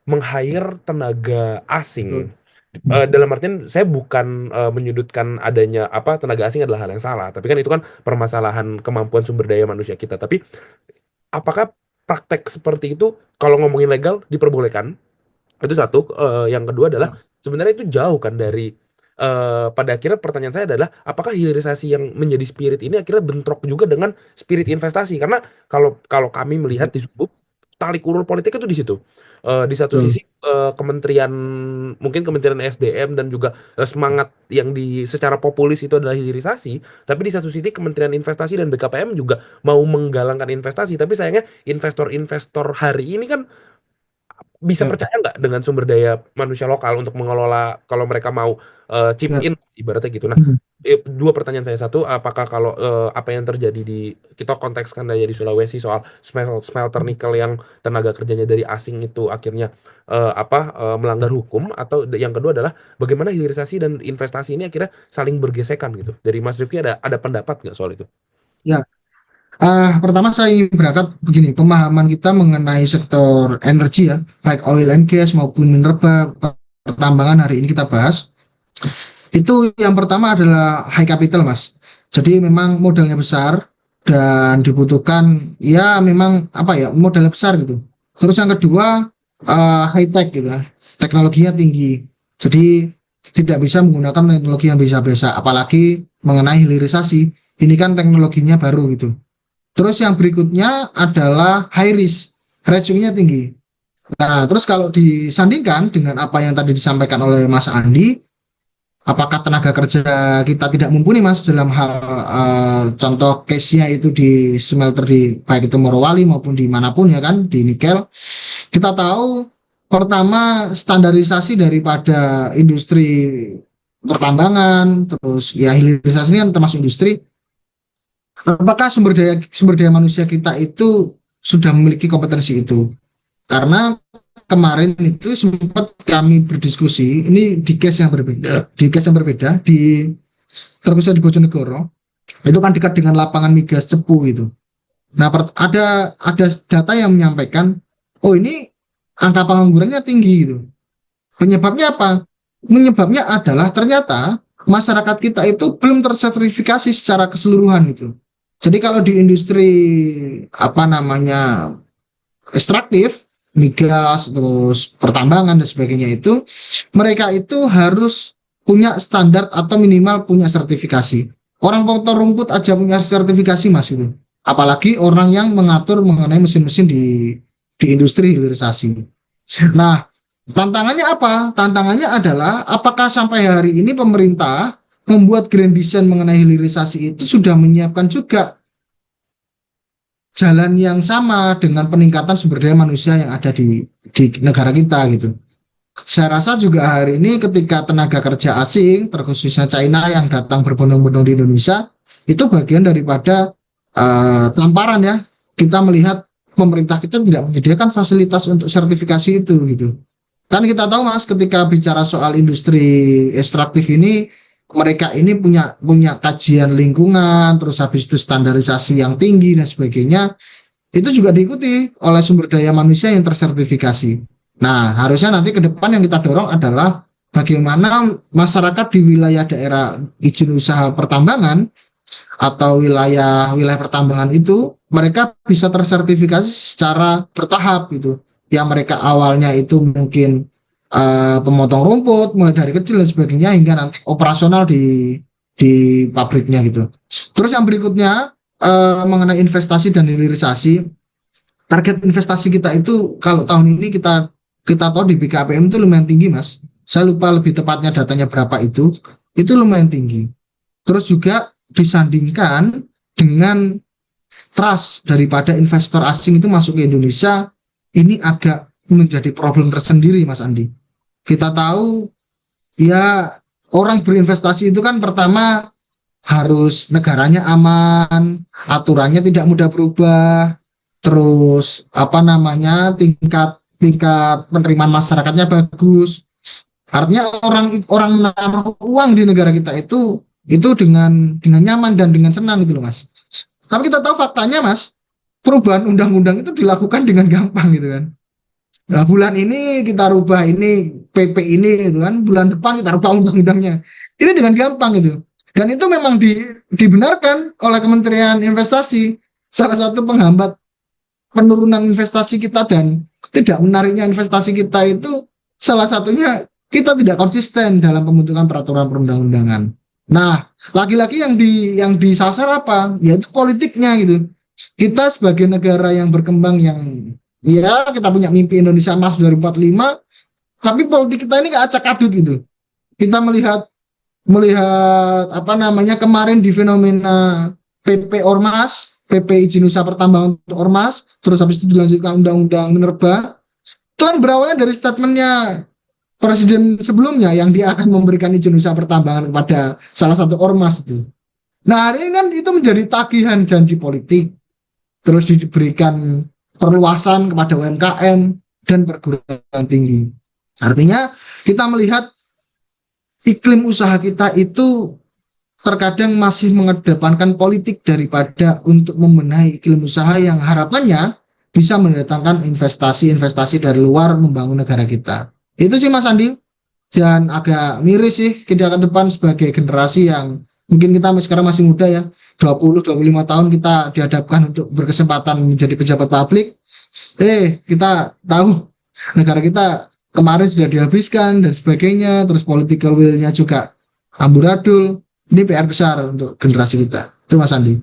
meng-hire tenaga asing. betul. Hmm, Dalam artian saya bukan menyudutkan adanya tenaga asing adalah hal yang salah, tapi kan itu kan permasalahan kemampuan sumber daya manusia kita. Tapi apakah praktek seperti itu kalau ngomongin legal diperbolehkan? Itu satu. Yang kedua adalah Ya, sebenarnya itu jauh kan dari pada akhirnya pertanyaan saya adalah apakah hilirisasi yang menjadi spirit ini akhirnya bentrok juga dengan spirit investasi? Karena kalau kalau kami melihat di Sumbu talik ulur politik itu di situ. Di satu betul. sisi kementerian mungkin Kementerian SDM dan juga semangat yang di secara populis itu adalah hilirisasi, tapi di satu sisi Kementerian Investasi dan BKPM juga mau menggalangkan investasi, tapi sayangnya investor-investor hari ini kan bisa Ya, percaya nggak dengan sumber daya manusia lokal untuk mengelola kalau mereka mau chip ya. in ibaratnya gitu. Nah, Hmm, dua pertanyaan saya. Satu, apakah kalau apa yang terjadi di kita kontekskan aja di Sulawesi soal smelter nikel yang tenaga kerjanya dari asing itu akhirnya melanggar hukum, atau yang kedua adalah bagaimana hilirisasi dan investasi ini akhirnya saling bergesekan gitu. Dari Mas Rifki ada pendapat nggak soal itu? Ya. Pertama saya ingin berangkat begini, pemahaman kita mengenai sektor energi ya, baik oil and gas maupun mineral pertambangan hari ini kita bahas. Itu yang pertama adalah high capital, Mas. Jadi memang modalnya besar dan dibutuhkan ya memang apa ya modalnya besar gitu. Terus yang kedua high tech gitu ya. Teknologinya tinggi. Jadi tidak bisa menggunakan teknologi yang biasa-biasa, apalagi mengenai hilirisasi. Ini kan teknologinya baru gitu. Terus yang berikutnya adalah high risk, resikonya tinggi. Nah, terus kalau disandingkan dengan apa yang tadi disampaikan oleh Mas Andi, apakah tenaga kerja kita tidak mumpuni Mas dalam hal contoh case-nya itu di smelter di baik itu Morowali maupun dimanapun ya kan di nikel. Kita tahu pertama standarisasi daripada industri pertambangan, terus ya hilirisasi ini kan termasuk industri. Apakah sumber daya manusia kita itu sudah memiliki kompetensi itu? Karena kemarin itu sempat kami berdiskusi, ini di terkhususnya di Bojonegoro, itu kan dekat dengan lapangan migas Cepu itu. Nah, ada data yang menyampaikan, oh ini angka penganggurannya tinggi gitu. Penyebabnya apa? Penyebabnya adalah ternyata masyarakat kita itu belum tersertifikasi secara keseluruhan itu. Jadi kalau di industri apa namanya ekstraktif, migas, terus pertambangan dan sebagainya itu, mereka itu harus punya standar atau minimal punya sertifikasi. Orang potong rumput aja punya sertifikasi mas itu. Apalagi orang yang mengatur mengenai mesin-mesin di industri hilirisasi. Nah, tantangannya apa? Tantangannya adalah apakah sampai hari ini pemerintah membuat grand design mengenai hilirisasi itu sudah menyiapkan juga jalan yang sama dengan peningkatan sumber daya manusia yang ada di negara kita gitu. Saya rasa juga hari ini ketika tenaga kerja asing, terkhususnya China yang datang berbondong-bondong di Indonesia, itu bagian daripada tamparan ya. Kita melihat pemerintah kita tidak menyediakan fasilitas untuk sertifikasi itu gitu. Kan kita tahu mas, ketika bicara soal industri ekstraktif ini, mereka ini punya kajian lingkungan, terus habis itu standarisasi yang tinggi dan sebagainya. Itu juga diikuti oleh sumber daya manusia yang tersertifikasi. Nah, harusnya nanti ke depan yang kita dorong adalah bagaimana masyarakat di wilayah daerah izin usaha pertambangan atau wilayah wilayah pertambangan itu mereka bisa tersertifikasi secara bertahap gitu. Yang mereka awalnya itu mungkin pemotong rumput mulai dari kecil dan sebagainya hingga nanti operasional di pabriknya gitu. Terus yang berikutnya mengenai investasi dan hilirisasi, target investasi kita itu kalau tahun ini kita tahu di BKPM itu lumayan tinggi mas. Saya lupa lebih tepatnya datanya berapa itu lumayan tinggi. Terus juga disandingkan dengan trust daripada investor asing itu masuk ke Indonesia, ini agak menjadi problem tersendiri Mas Andi. Kita tahu ya orang berinvestasi itu kan pertama harus negaranya aman, aturannya tidak mudah berubah, terus apa namanya tingkat tingkat penerimaan masyarakatnya bagus. Artinya orang orang menaruh uang di negara kita itu dengan nyaman dan dengan senang gitu loh mas. Tapi kita tahu faktanya mas, perubahan undang-undang itu dilakukan dengan gampang gitu kan. Nah, bulan ini kita rubah ini PP ini gitu kan, bulan depan kita rubah undang-undangnya. Ini dengan gampang gitu. Dan itu memang dibenarkan oleh Kementerian Investasi. Salah satu penghambat penurunan investasi kita dan tidak menariknya investasi kita itu salah satunya kita tidak konsisten dalam pembentukan peraturan perundang-undangan. Nah, lagi-lagi yang disasar apa? Yaitu politiknya gitu. Kita sebagai negara yang berkembang yang ya kita punya mimpi Indonesia Emas 2045, tapi politik kita ini nggak acak adut gitu. Kita melihat melihat apa namanya kemarin di fenomena PP Ormas, PP izin usaha pertambangan untuk Ormas, terus habis itu dilanjutkan Undang-Undang Minerba. Itu kan berawalnya dari statementnya presiden sebelumnya yang dia akan memberikan izin usaha pertambangan kepada salah satu ormas itu. Nah hari ini kan itu menjadi tagihan janji politik, terus diberikan perluasan kepada UMKM dan perguruan tinggi. Artinya kita melihat iklim usaha kita itu terkadang masih mengedepankan politik daripada untuk membenahi iklim usaha yang harapannya bisa mendatangkan investasi-investasi dari luar membangun negara kita. Itu sih Mas Andi. Dan agak miris sih kita ke depan sebagai generasi yang mungkin kita sekarang masih muda ya, 20-25 tahun kita dihadapkan untuk berkesempatan menjadi pejabat publik. Kita tahu negara kita kemarin sudah dihabiskan dan sebagainya, terus political will-nya juga amburadul. Ini PR besar untuk generasi kita. Itu Mas Andi.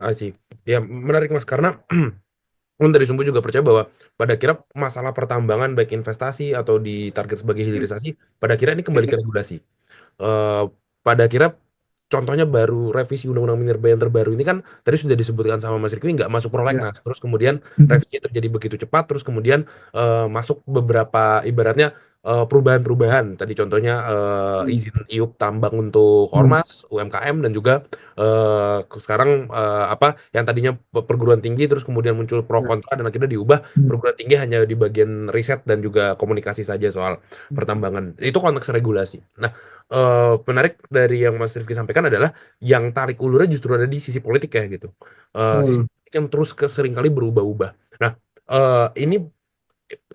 Asik. Ya, menarik Mas karena dari Sumbu juga percaya bahwa pada akhirnya masalah pertambangan baik investasi atau di target sebagai hilirisasi, pada akhirnya ini kembali ke regulasi. Eh, pada akhirnya contohnya baru revisi Undang-Undang Minerba yang terbaru ini kan tadi sudah disebutkan sama Mas Rikwi nggak masuk Ya. prolegnas, terus kemudian revisi terjadi begitu cepat, terus kemudian masuk beberapa ibaratnya perubahan-perubahan. Tadi contohnya Hmm. izin iup tambang untuk Hmm. ormas, UMKM, dan juga sekarang apa yang tadinya perguruan tinggi terus kemudian muncul pro Ya. kontra dan akhirnya diubah Hmm. perguruan tinggi hanya di bagian riset dan juga komunikasi saja soal pertambangan. Itu konteks regulasi. Nah, menarik dari yang Mas Rifki sampaikan adalah yang tarik ulurnya justru ada di sisi politik ya gitu. Sisi Betul. politik yang terus seringkali berubah-ubah. Nah, ini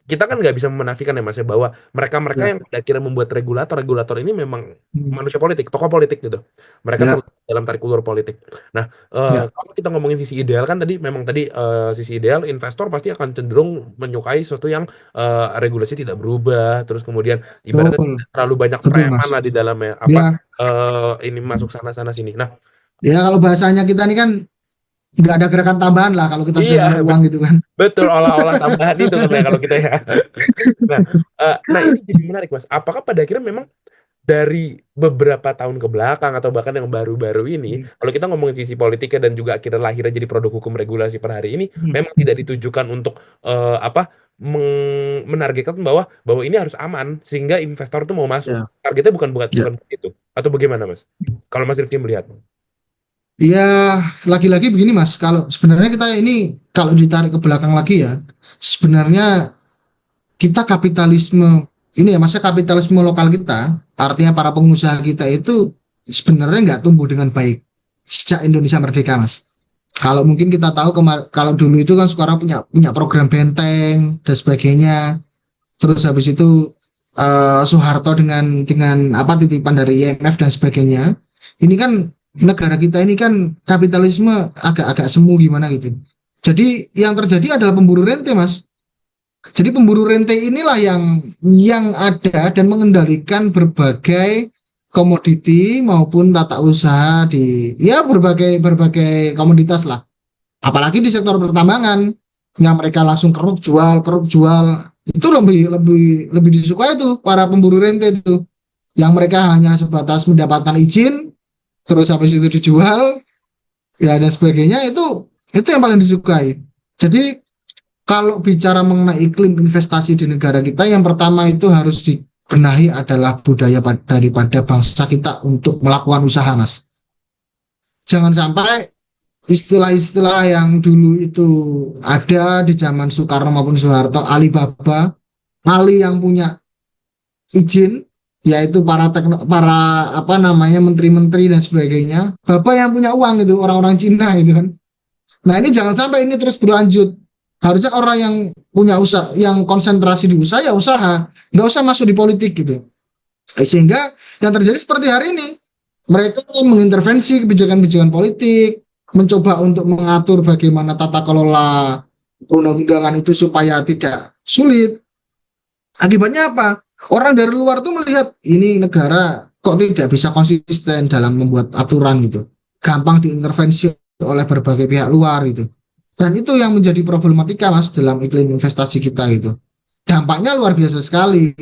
kita kan nggak bisa menafikan ya Mas ya bahwa mereka-mereka Ya. yang pada akhirnya membuat regulator-regulator ini memang Hmm. manusia politik, tokoh politik gitu. Mereka Ya. terlibat dalam tarik ulur politik. Nah, Ya. kalau kita ngomongin sisi ideal kan tadi memang tadi sisi ideal investor pasti akan cenderung menyukai sesuatu yang regulasi tidak berubah, terus kemudian ibaratnya Betul. tidak terlalu banyak Betul, preman Mas. lah di dalamnya apa Ya. ini masuk sana sana sini. Nah, Ya kalau bahasanya kita ini kan nggak ada gerakan tambahan lah kalau kita sudah iya naruh uang gitu kan. betul olah-olah tambahan itu kan ya kalau kita ya. Nah, nah ini jadi menarik Mas. Apakah pada akhirnya memang dari beberapa tahun ke belakang atau bahkan yang baru-baru ini, Hmm. kalau kita ngomongin sisi politiknya dan juga akhirnya lahirnya jadi produk hukum regulasi per hari ini, Hmm. memang tidak ditujukan untuk apa menargetkan bahwa bahwa ini harus aman sehingga investor tuh mau masuk. Ya. Targetnya bukan bukan Ya. bukan itu. Atau bagaimana, Mas? Kalau Mas Rifki melihat. Ya, lagi-lagi begini Mas, kalau sebenarnya kita ini kalau ditarik ke belakang lagi ya, sebenarnya kita kapitalisme ini ya masa kapitalisme lokal kita, artinya para pengusaha kita itu sebenarnya nggak tumbuh dengan baik sejak Indonesia merdeka Mas. Kalau mungkin kita tahu kalau dulu itu kan sekarang punya punya program benteng dan sebagainya. Terus habis itu Soeharto dengan apa titipan dari IMF dan sebagainya. Ini kan negara kita ini kan kapitalisme agak-agak semu gimana gitu. Jadi yang terjadi adalah pemburu rente Mas. Jadi pemburu rente inilah yang ada dan mengendalikan berbagai komoditi maupun tata usaha di ya berbagai berbagai komoditas lah. Apalagi di sektor pertambangan yang mereka langsung keruk jual itu lebih disukai tuh para pemburu rente itu yang mereka hanya sebatas mendapatkan izin terus habis itu dijual ya dan sebagainya itu yang paling disukai. Jadi kalau bicara mengenai iklim investasi di negara kita, yang pertama itu harus dibenahi adalah budaya daripada bangsa kita untuk melakukan usaha, Mas. Jangan sampai istilah-istilah yang dulu itu ada di zaman Soekarno maupun Soeharto, Alibaba, Ali yang punya izin, yaitu para apa namanya menteri-menteri dan sebagainya, Bapak yang punya uang itu orang-orang Cina itu kan. Nah ini jangan sampai ini terus berlanjut. Harusnya orang yang punya usaha, yang konsentrasi di usaha ya usaha, nggak usah masuk di politik gitu. Sehingga yang terjadi seperti hari ini, mereka mengintervensi kebijakan-kebijakan politik, mencoba untuk mengatur bagaimana tata kelola undang-undangan itu supaya tidak sulit. Akibatnya apa? Orang dari luar tuh melihat ini negara kok tidak bisa konsisten dalam membuat aturan gitu. Gampang diintervensi oleh berbagai pihak luar gitu. Dan itu yang menjadi problematika Mas dalam iklim investasi kita gitu. Dampaknya luar biasa sekali.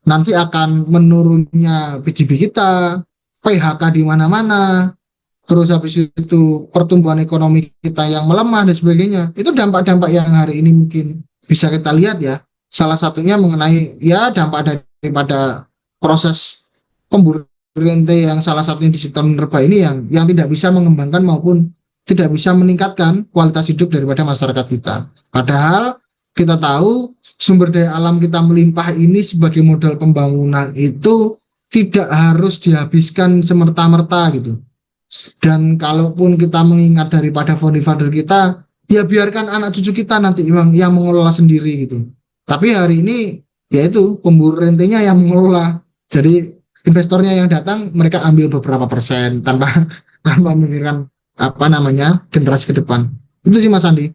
Nanti akan menurunnya PDB kita, PHK di mana-mana, terus habis itu pertumbuhan ekonomi kita yang melemah dan sebagainya. Itu dampak-dampak yang hari ini mungkin bisa kita lihat ya. Salah satunya mengenai ya dampak daripada proses pemburu rente yang salah satunya di sektor minerba ini yang tidak bisa mengembangkan maupun tidak bisa meningkatkan kualitas hidup daripada masyarakat kita. Padahal kita tahu sumber daya alam kita melimpah ini sebagai modal pembangunan itu tidak harus dihabiskan semerta-merta gitu. Dan kalaupun kita mengingat daripada founding father kita, ya biarkan anak cucu kita nanti yang mengelola sendiri gitu. Tapi hari ini yaitu pemburu rentenya yang mengelola. Jadi investornya yang datang mereka ambil beberapa persen tanpa tanpa memikirkan apa namanya generasi ke depan. Itu sih Mas Andi.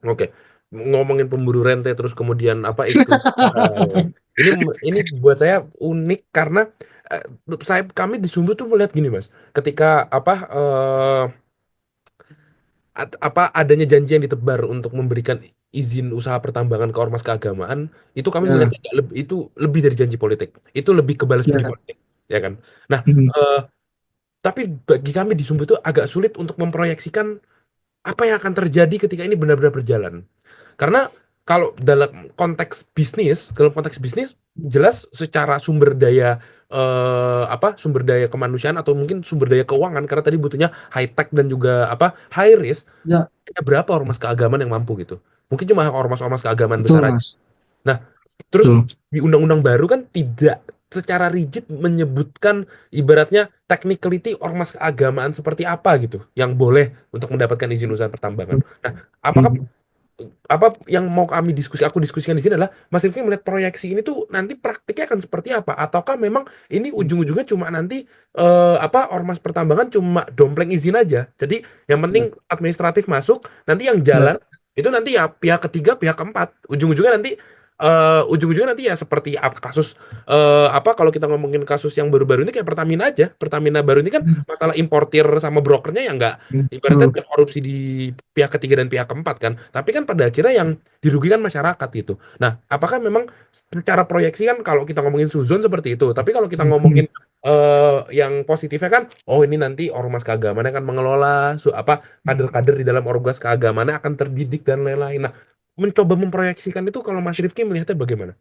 Oke, ngomongin pemburu rente terus kemudian apa iklim ini ini buat saya unik karena eh, saya kami di Sumber tuh melihat gini Mas, ketika apa apa adanya janji yang ditebar untuk memberikan izin usaha pertambangan ke ormas keagamaan itu kami melihat Ya, itu lebih dari janji politik, itu lebih ke balas budi ya. politik, ya kan? Nah, Hmm. eh, tapi bagi kami di Sumber itu agak sulit untuk memproyeksikan apa yang akan terjadi ketika ini benar-benar berjalan. Karena kalau dalam konteks bisnis jelas secara sumber daya sumber daya kemanusiaan atau mungkin sumber daya keuangan karena tadi butuhnya high tech dan juga high risk. Ya, Hanya berapa ormas keagamaan yang mampu gitu? Mungkin cuma ormas-ormas keagamaan besar betul aja. Mas. Nah, terus Betul. di undang-undang baru kan tidak secara rigid menyebutkan ibaratnya technicality ormas keagamaan seperti apa gitu yang boleh untuk mendapatkan izin usaha pertambangan. Nah, apakah apa yang mau aku diskusikan di sini adalah Mas Rifki melihat proyeksi ini tuh nanti praktiknya akan seperti apa? Ataukah memang ini ujung-ujungnya cuma nanti ormas pertambangan cuma dompleng izin aja. Jadi yang Ya, penting administratif masuk, nanti yang ya, jalan itu nanti ya pihak ketiga, pihak keempat. Ujung-ujungnya nanti ya seperti apa kasus kalau kita ngomongin kasus yang baru-baru ini kayak Pertamina aja. Pertamina baru ini kan masalah importir sama brokernya yang nggak ibaratnya betul. korupsi di pihak ketiga dan pihak keempat kan. Tapi kan pada akhirnya yang dirugikan masyarakat gitu. Nah, apakah memang secara proyeksi kan kalau kita ngomongin suzon seperti itu, tapi kalau kita ngomongin yang positifnya kan, oh ini nanti ormas keagamaan akan mengelola kader-kader di dalam ormas keagamaan akan terdidik dan lain-lain. Nah, mencoba memproyeksikan itu kalau Mas Rifki melihatnya bagaimana?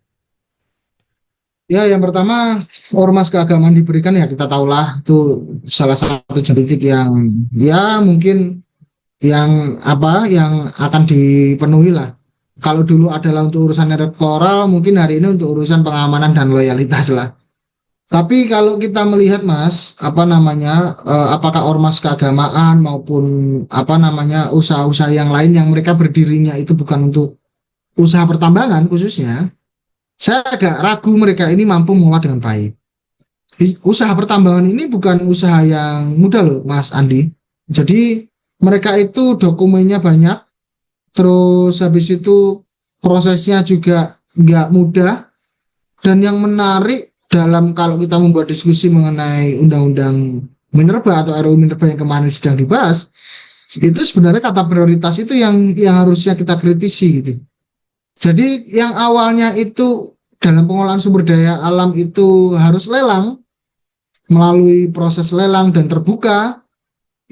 Ya, yang pertama ormas keagamaan diberikan ya kita tahulah itu salah satu politik yang ya mungkin yang yang akan dipenuhi lah. Kalau dulu adalah untuk urusan elektoral, mungkin hari ini untuk urusan pengamanan dan loyalitas lah. Tapi kalau kita melihat Mas, apakah ormas keagamaan maupun usaha-usaha yang lain yang mereka berdirinya itu bukan untuk usaha pertambangan khususnya, saya agak ragu mereka ini mampu mengolah dengan baik. Usaha pertambangan ini bukan usaha yang mudah loh, Mas Andi. Jadi mereka itu dokumennya banyak, terus habis itu prosesnya juga nggak mudah. Dan yang menarik dalam kalau kita membuat diskusi mengenai Undang-Undang Minerba atau RUU Minerba yang kemarin sedang dibahas, itu sebenarnya kata prioritas itu yang harusnya kita kritisi gitu. Jadi yang awalnya itu dalam pengolahan sumber daya alam itu harus lelang melalui proses lelang dan terbuka,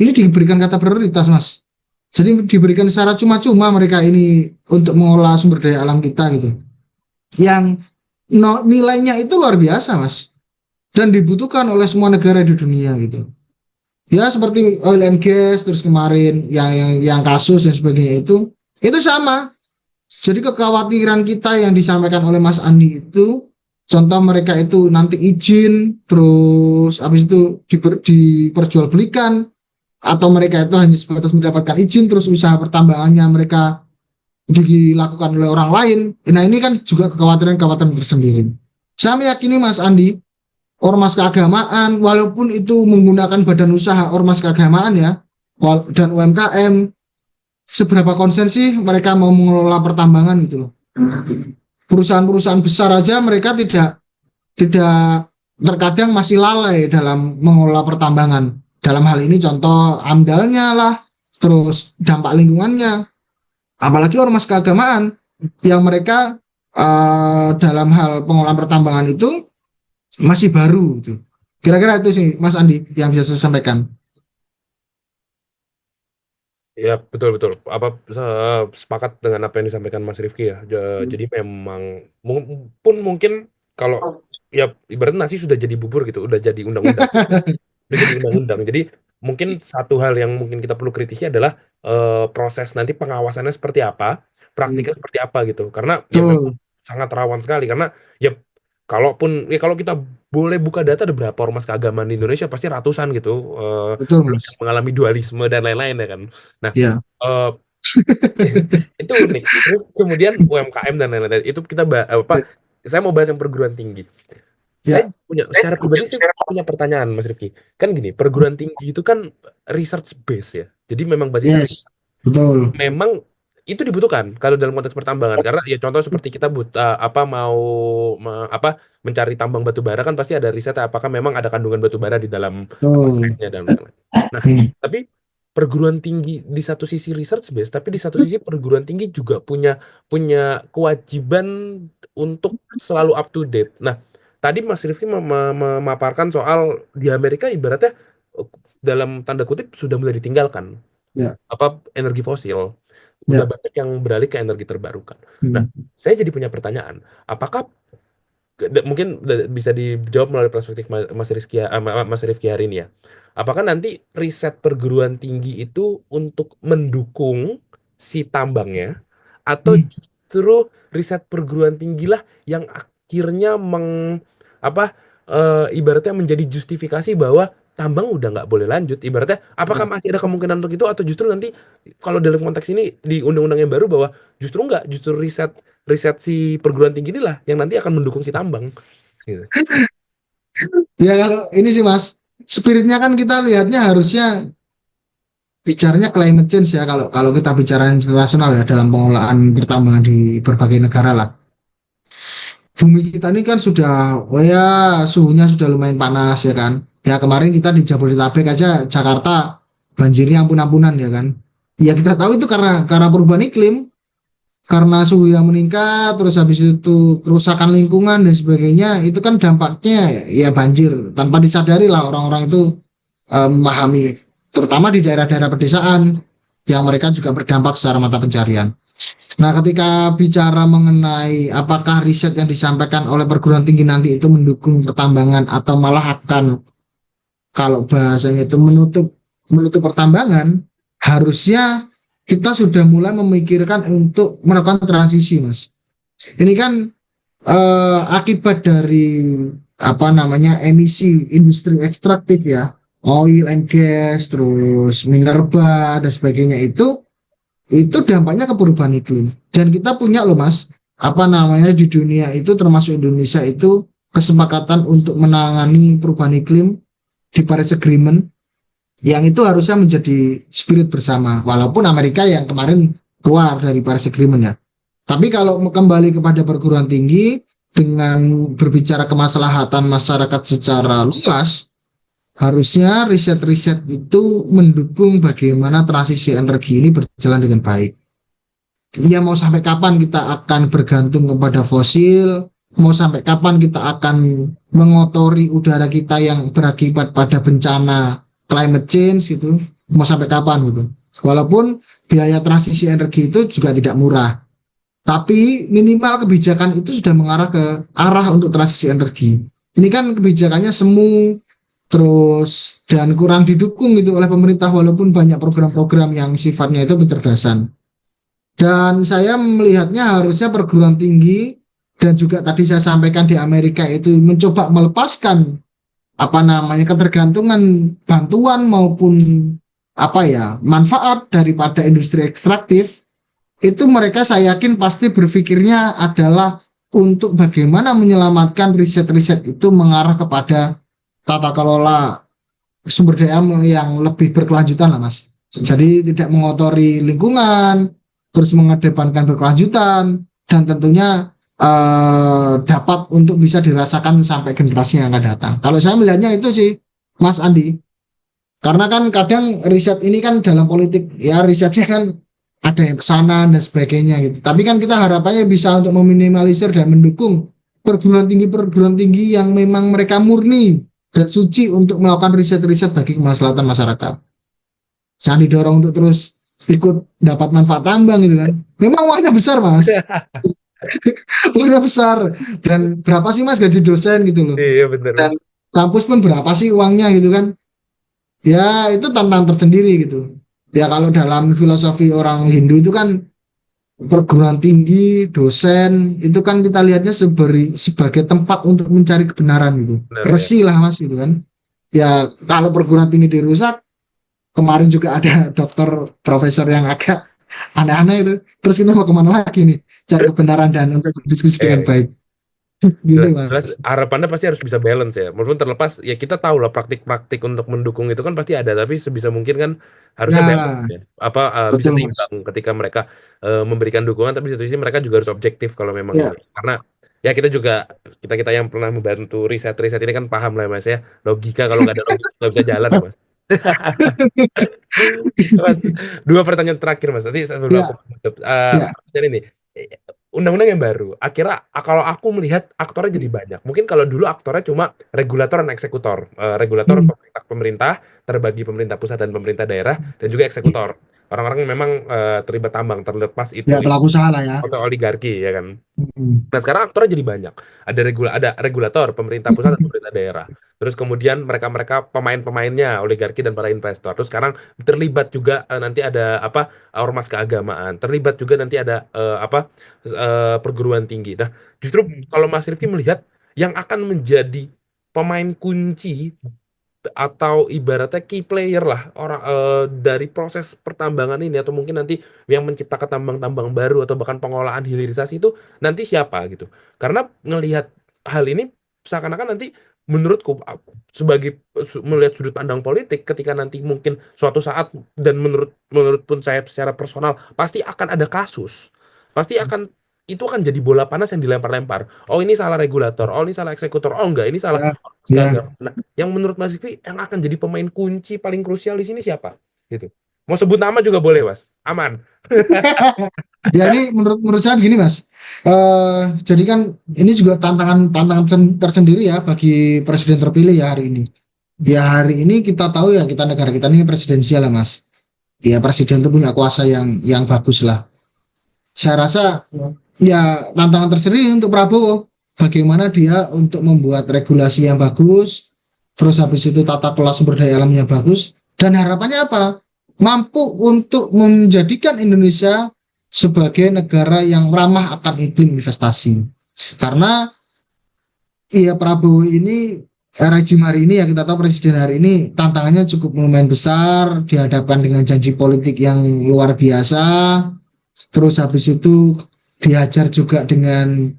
ini diberikan kata prioritas, Mas. Jadi diberikan secara cuma-cuma mereka ini untuk mengolah sumber daya alam kita gitu. Yang nilainya itu luar biasa, Mas. Dan dibutuhkan oleh semua negara di dunia gitu. Ya seperti oil and gas terus kemarin yang kasus dan sebagainya itu sama. Jadi kekhawatiran kita yang disampaikan oleh Mas Andi itu, contoh mereka itu nanti izin, terus habis itu diperjualbelikan, atau mereka itu hanya sebatas mendapatkan izin, terus usaha pertambangannya mereka dilakukan oleh orang lain. Nah ini kan juga kekhawatiran-kekhawatiran tersendiri. Saya meyakini Mas Andi, ormas keagamaan, walaupun itu menggunakan badan usaha ormas keagamaan ya, dan UMKM, seberapa konsen sih mereka mau mengelola pertambangan gitu loh. Perusahaan-perusahaan besar aja mereka tidak tidak terkadang masih lalai dalam mengelola pertambangan. Dalam hal ini contoh amdalnya lah, terus dampak lingkungannya. Apalagi ormas keagamaan yang mereka dalam hal pengolahan pertambangan itu masih baru gitu. Kira-kira itu sih Mas Andi yang bisa saya sampaikan. Ya, betul betul. Sepakat dengan apa yang disampaikan Mas Rifki ya. Jadi memang mungkin kalau ya ibarat nasi sudah jadi bubur gitu, udah jadi undang-undang. Udah jadi undang-undang. Jadi mungkin satu hal yang mungkin kita perlu kritisi adalah proses nanti pengawasannya seperti apa, praktiknya seperti apa gitu. Karena ya memang Betul, sangat rawan sekali karena ya kalau kita boleh buka data ada berapa ormas keagamaan di Indonesia pasti ratusan gitu. eh, betul Belum yang Mas. mengalami dualisme dan lain-lain ya kan. Nah, Ya, eh, itu unik. Terus kemudian UMKM dan lain-lain itu kita saya mau bahas yang perguruan tinggi. Saya ya, punya secara pribadi saya punya pertanyaan Mas Rifki. Kan gini, perguruan tinggi itu kan research base ya. Jadi memang basisnya yes, betul, memang itu dibutuhkan kalau dalam konteks pertambangan karena ya contoh seperti kita mau mencari tambang batu bara kan pasti ada riset apakah memang ada kandungan batu bara di dalam betul. slide-nya dan lain-lain. Nah, Hmm, tapi perguruan tinggi di satu sisi research base tapi di satu sisi perguruan tinggi juga punya punya kewajiban untuk selalu up to date. Nah, tadi Mas Rifki memaparkan soal di Amerika ibaratnya eh, dalam tanda kutip sudah mulai ditinggalkan ya, energi fosil, udah ya. banyak yang beralih ke energi terbarukan. Nah, Hmm. saya jadi punya pertanyaan, apakah Mungkin bisa dijawab melalui perspektif Mas Rifki hari ini ya. Apakah nanti riset perguruan tinggi itu untuk mendukung si tambangnya, atau Hmm. justru riset perguruan tinggi lah yang akhirnya apa ibaratnya menjadi justifikasi bahwa tambang udah nggak boleh lanjut. Ibaratnya, apakah Ya. masih ada kemungkinan untuk itu, atau justru nanti kalau dalam konteks ini di undang-undang yang baru bahwa justru nggak, justru riset riset si perguruan tinggi inilah yang nanti akan mendukung si tambang gitu. Ya kalau ini sih Mas, spiritnya kan kita lihatnya harusnya bicaranya climate change ya kalau kalau kita bicara internasional ya dalam pengelolaan pertambangan di berbagai negara lah. Bumi kita ini kan sudah, oh ya suhunya sudah lumayan panas ya kan. Ya kemarin kita di Jabodetabek aja Jakarta banjirnya ampun-ampunan ya kan. Ya kita tahu itu karena perubahan iklim, karena suhu yang meningkat, terus habis itu kerusakan lingkungan dan sebagainya, itu kan dampaknya ya banjir tanpa disadari lah orang-orang itu memahami, terutama di daerah-daerah pedesaan yang mereka juga berdampak secara mata pencarian. Nah, ketika bicara mengenai apakah riset yang disampaikan oleh perguruan tinggi nanti itu mendukung pertambangan atau malah akan, kalau bahasanya itu menutup menutup pertambangan, harusnya kita sudah mulai memikirkan untuk melakukan transisi, Mas. Ini kan akibat dari apa namanya emisi industri ekstraktif ya, oil and gas, terus minerba dan sebagainya itu dampaknya ke perubahan iklim. Dan kita punya loh Mas, apa namanya di dunia itu termasuk Indonesia itu kesepakatan untuk menangani perubahan iklim di Paris Agreement yang itu harusnya menjadi spirit bersama. Walaupun Amerika yang kemarin keluar dari Paris Agreement ya. Tapi kalau kembali kepada perguruan tinggi dengan berbicara kemaslahatan masyarakat secara luas, harusnya riset-riset itu mendukung bagaimana transisi energi ini berjalan dengan baik. Ya mau sampai kapan kita akan bergantung kepada fosil, mau sampai kapan kita akan mengotori udara kita yang berakibat pada bencana climate change gitu, mau sampai kapan gitu. Walaupun biaya transisi energi itu juga tidak murah, tapi minimal kebijakan itu sudah mengarah ke arah untuk transisi energi. Ini kan kebijakannya semu, terus dan kurang didukung gitu oleh pemerintah walaupun banyak program-program yang sifatnya itu pencerdasan. Dan saya melihatnya harusnya perguruan tinggi dan juga tadi saya sampaikan di Amerika itu mencoba melepaskan apa namanya ketergantungan bantuan maupun apa ya manfaat daripada industri ekstraktif, itu mereka saya yakin pasti berpikirnya adalah untuk bagaimana menyelamatkan riset-riset itu mengarah kepada tata kelola sumber daya yang lebih berkelanjutan lah Mas. Jadi tidak mengotori lingkungan, terus mengedepankan berkelanjutan, dan tentunya dapat untuk bisa dirasakan sampai generasi yang akan datang. Kalau saya melihatnya itu sih, Mas Andi. Karena kan kadang riset ini kan dalam politik, ya risetnya kan ada yang pesanan dan sebagainya gitu. Tapi kan kita harapannya bisa untuk meminimalisir dan mendukung perguruan tinggi yang memang mereka murni dan suci untuk melakukan riset-riset bagi kemaslahatan masyarakat. Jangan didorong untuk terus ikut dapat manfaat tambang gitu kan. Memang uangnya besar Mas, uangnya besar. Dan berapa sih Mas gaji dosen gitu loh. Iya benar Dan mas. kampus pun berapa sih uangnya gitu kan. Ya itu tantangan tersendiri gitu. Ya kalau dalam filosofi orang Hindu itu kan perguruan tinggi, dosen, itu kan kita lihatnya sebagai tempat untuk mencari kebenaran gitu. Benar ya. Resi lah Mas gitu kan. Ya kalau perguruan tinggi dirusak, kemarin juga ada dokter profesor yang agak aneh-aneh itu. Terus kita mau kemana lagi nih? Cari kebenaran dan untuk berdiskusi dengan Eh, baik. Gitu jelas, jelas Mas. harapannya pasti harus bisa balance ya. Walaupun terlepas ya kita tahu lah praktik-praktik untuk mendukung itu kan pasti ada, tapi sebisa mungkin kan harusnya balance Ya, ya. Apa bisa betul Mas. seimbang ketika mereka memberikan dukungan, tapi di satu sisi mereka juga harus objektif kalau memang ini. Ya, Karena ya kita juga, kita yang pernah membantu riset-riset ini kan paham lah ya, Mas ya. Logika kalau nggak ada logika nggak bisa jalan ya Mas. Mas, dua pertanyaan terakhir Mas. Nanti sebelum aku ya, menutup, ya. pertanyaan ini. Eh, Undang-undang yang baru, akhirnya kalau aku melihat aktornya jadi banyak. Mungkin kalau dulu aktornya cuma regulator dan eksekutor. Regulator Hmm. pemerintah, pemerintah terbagi pemerintah pusat dan pemerintah daerah, dan juga eksekutor. orang-orang yang memang terlibat tambang, terlepas itu Ya pelaku usaha lah ya. atau oligarki ya kan. Hmm. Nah, sekarang aktornya jadi banyak. Ada regulator, pemerintah pusat dan pemerintah daerah. Terus kemudian mereka-mereka pemain-pemainnya, oligarki dan para investor. Terus sekarang terlibat juga nanti ada apa ormas keagamaan. Terlibat juga nanti ada perguruan tinggi. Nah, justru kalau Mas Rifki melihat yang akan menjadi pemain kunci atau ibaratnya key player lah orang dari proses pertambangan ini atau mungkin nanti yang menciptakan tambang-tambang baru atau bahkan pengolahan hilirisasi itu nanti siapa gitu. Karena ngelihat hal ini seakan-akan nanti menurutku sebagai melihat sudut pandang politik ketika nanti mungkin suatu saat dan menurut pun saya secara personal pasti akan ada kasus. Pasti akan itu akan jadi bola panas yang dilempar-lempar. Oh ini salah regulator, oh ini salah eksekutor, oh enggak ini salah Ya, gagal. ya. Nah, yang menurut Mas Fikri yang akan jadi pemain kunci paling krusial di sini siapa? Gitu. Mau sebut nama juga boleh, Mas. Aman. Ya ini menurut saya gini Mas. Jadi kan ini juga tantangan tersendiri ya bagi presiden terpilih ya hari ini. Ya hari ini kita tahu ya kita negara kita ini presidensial lah Mas. Ya presiden itu punya kuasa yang bagus lah. Saya rasa ya tantangan tersendiri untuk Prabowo. Bagaimana dia untuk membuat regulasi yang bagus, terus habis itu tata kelola sumber daya alam yang bagus, dan harapannya apa? Mampu untuk menjadikan Indonesia sebagai negara yang ramah akan iklim investasi. Karena ya Prabowo ini rejim hari ini ya kita tahu presiden hari ini tantangannya cukup lumayan besar dihadapkan dengan janji politik yang luar biasa. Terus habis itu dihajar juga dengan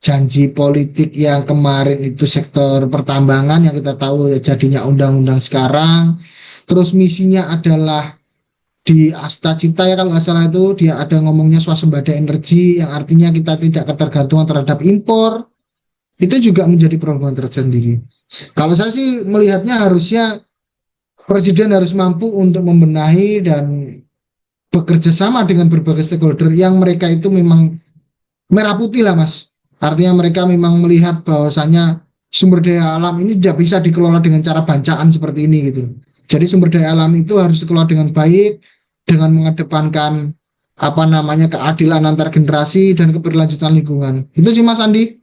janji politik yang kemarin itu sektor pertambangan yang kita tahu ya jadinya undang-undang sekarang. Terus misinya adalah di Asta Cita ya kalau nggak salah itu dia ada ngomongnya swasembada energi yang artinya kita tidak ketergantungan terhadap impor. Itu juga menjadi problem tersendiri. Kalau saya sih melihatnya harusnya presiden harus mampu untuk membenahi dan bekerja sama dengan berbagai stakeholder yang mereka itu memang merah putih lah Mas. Artinya mereka memang melihat bahwasannya sumber daya alam ini tidak bisa dikelola dengan cara bancaan seperti ini gitu. Jadi sumber daya alam itu harus dikelola dengan baik, dengan mengedepankan apa namanya keadilan antar generasi dan keberlanjutan lingkungan. Itu sih Mas Andi.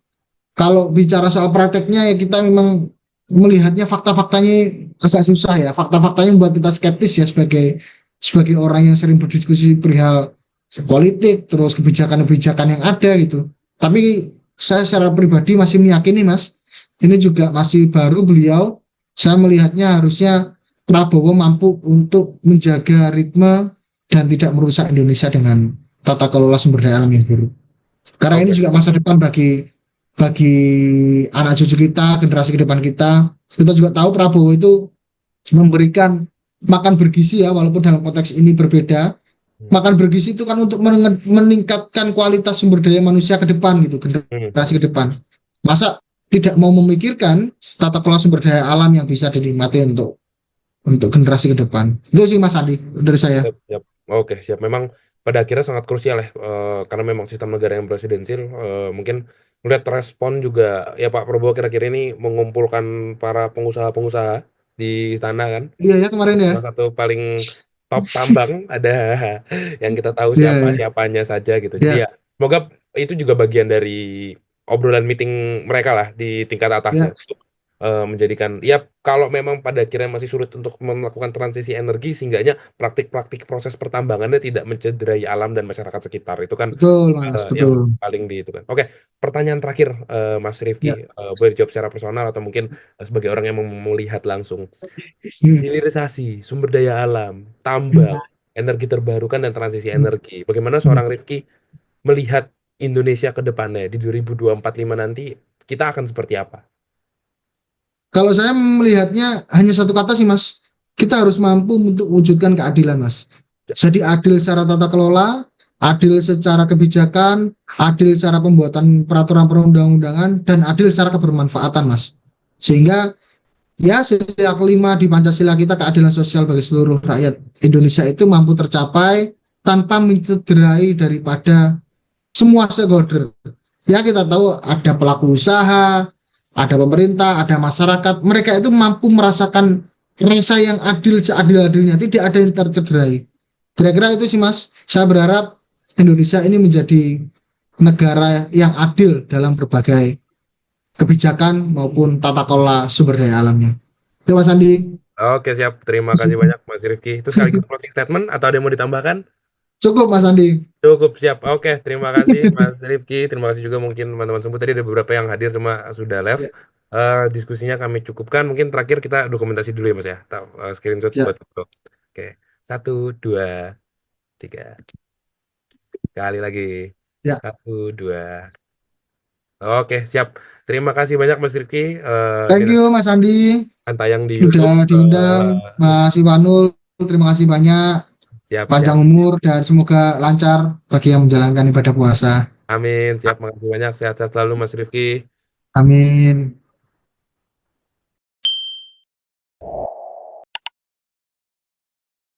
Kalau bicara soal prakteknya ya kita memang melihatnya fakta-faktanya agak susah ya. Fakta-faktanya membuat kita skeptis ya sebagai orang yang sering berdiskusi perihal politik terus kebijakan-kebijakan yang ada gitu. Tapi saya secara pribadi masih meyakini Mas, ini juga masih baru beliau. Saya melihatnya harusnya Prabowo mampu untuk menjaga ritme dan tidak merusak Indonesia dengan tata kelola sumber daya alam yang buruk. Karena ini Oke. juga masa depan bagi anak cucu kita, generasi ke depan kita. Kita juga tahu Prabowo itu memberikan makan bergizi ya, walaupun dalam konteks ini berbeda. Hmm. Makan bergizi itu kan untuk meningkatkan kualitas sumber daya manusia ke depan gitu, Hmm. generasi ke depan. Masa tidak mau memikirkan tata kelola sumber daya alam yang bisa dinikmati untuk generasi ke depan. Itu sih Mas Adi dari saya. Siap, siap. Oke, siap. Memang pada akhirnya sangat krusial ya, karena memang sistem negara yang presidensil, mungkin melihat respon juga ya Pak Prabowo kira-kira ini mengumpulkan para pengusaha-pengusaha di istana kan, Iya ya kemarin ya. salah satu paling top tambang ada yang kita tahu Iya, siapa iya, siapanya saja gitu. Jadi iya, ya, semoga itu juga bagian dari obrolan meeting mereka lah di tingkat atasnya iya, menjadikan ya kalau memang pada akhirnya masih sulit untuk melakukan transisi energi seenggaknya praktik-praktik proses pertambangannya tidak mencederai alam dan masyarakat sekitar itu kan betul Mas, yang betul. paling di itu kan. Oke, pertanyaan terakhir Mas Rifki, Ya. boleh dijawab secara personal atau mungkin sebagai orang yang melihat langsung Hmm. hilirisasi sumber daya alam, Hmm. tambang, energi terbarukan dan transisi Hmm. energi. Bagaimana Hmm. seorang Rifki melihat Indonesia ke depannya di 2045 nanti kita akan seperti apa? Kalau saya melihatnya hanya satu kata sih Mas, kita harus mampu untuk wujudkan keadilan Mas. Jadi adil secara tata kelola, adil secara kebijakan, adil secara pembuatan peraturan perundang-undangan, dan adil secara kebermanfaatan Mas. Sehingga ya sila kelima di Pancasila kita keadilan sosial bagi seluruh rakyat Indonesia itu mampu tercapai tanpa mencederai daripada semua stakeholder. Ya kita tahu ada pelaku usaha, ada pemerintah, ada masyarakat. Mereka itu mampu merasakan rasa yang adil seadil-adilnya, tidak ada yang tercederai. Kira-kira itu sih Mas. Saya berharap Indonesia ini menjadi negara yang adil dalam berbagai kebijakan maupun tata kelola sumber daya alamnya. Itu Mas Andi. Oke, siap. Terima kasih banyak Mas Rifki. Itu sekaligus closing statement atau ada yang mau ditambahkan? Cukup Mas Andi. Cukup siap. Oke, terima kasih Mas Rifki. Terima kasih juga mungkin teman-teman semua. Tadi ada beberapa yang hadir cuma sudah left. Ya, Diskusinya kami cukupkan. Mungkin terakhir kita dokumentasi dulu ya Mas ya. Tahu, screenshot ya, buat foto. Oke, satu, dua, tiga. Sekali lagi. ya. Satu, dua. Oke, siap. Terima kasih banyak Mas Rifki. Ini Thank you Mas Andi. akan tayang di YouTube. Sudah diundang Mas Iwanul. Terima kasih banyak. Siap, siap. Panjang umur dan semoga lancar bagi yang menjalankan ibadah puasa. Amin. Siap. Makasih banyak. Sehat-sehat selalu Mas Rifki. Amin.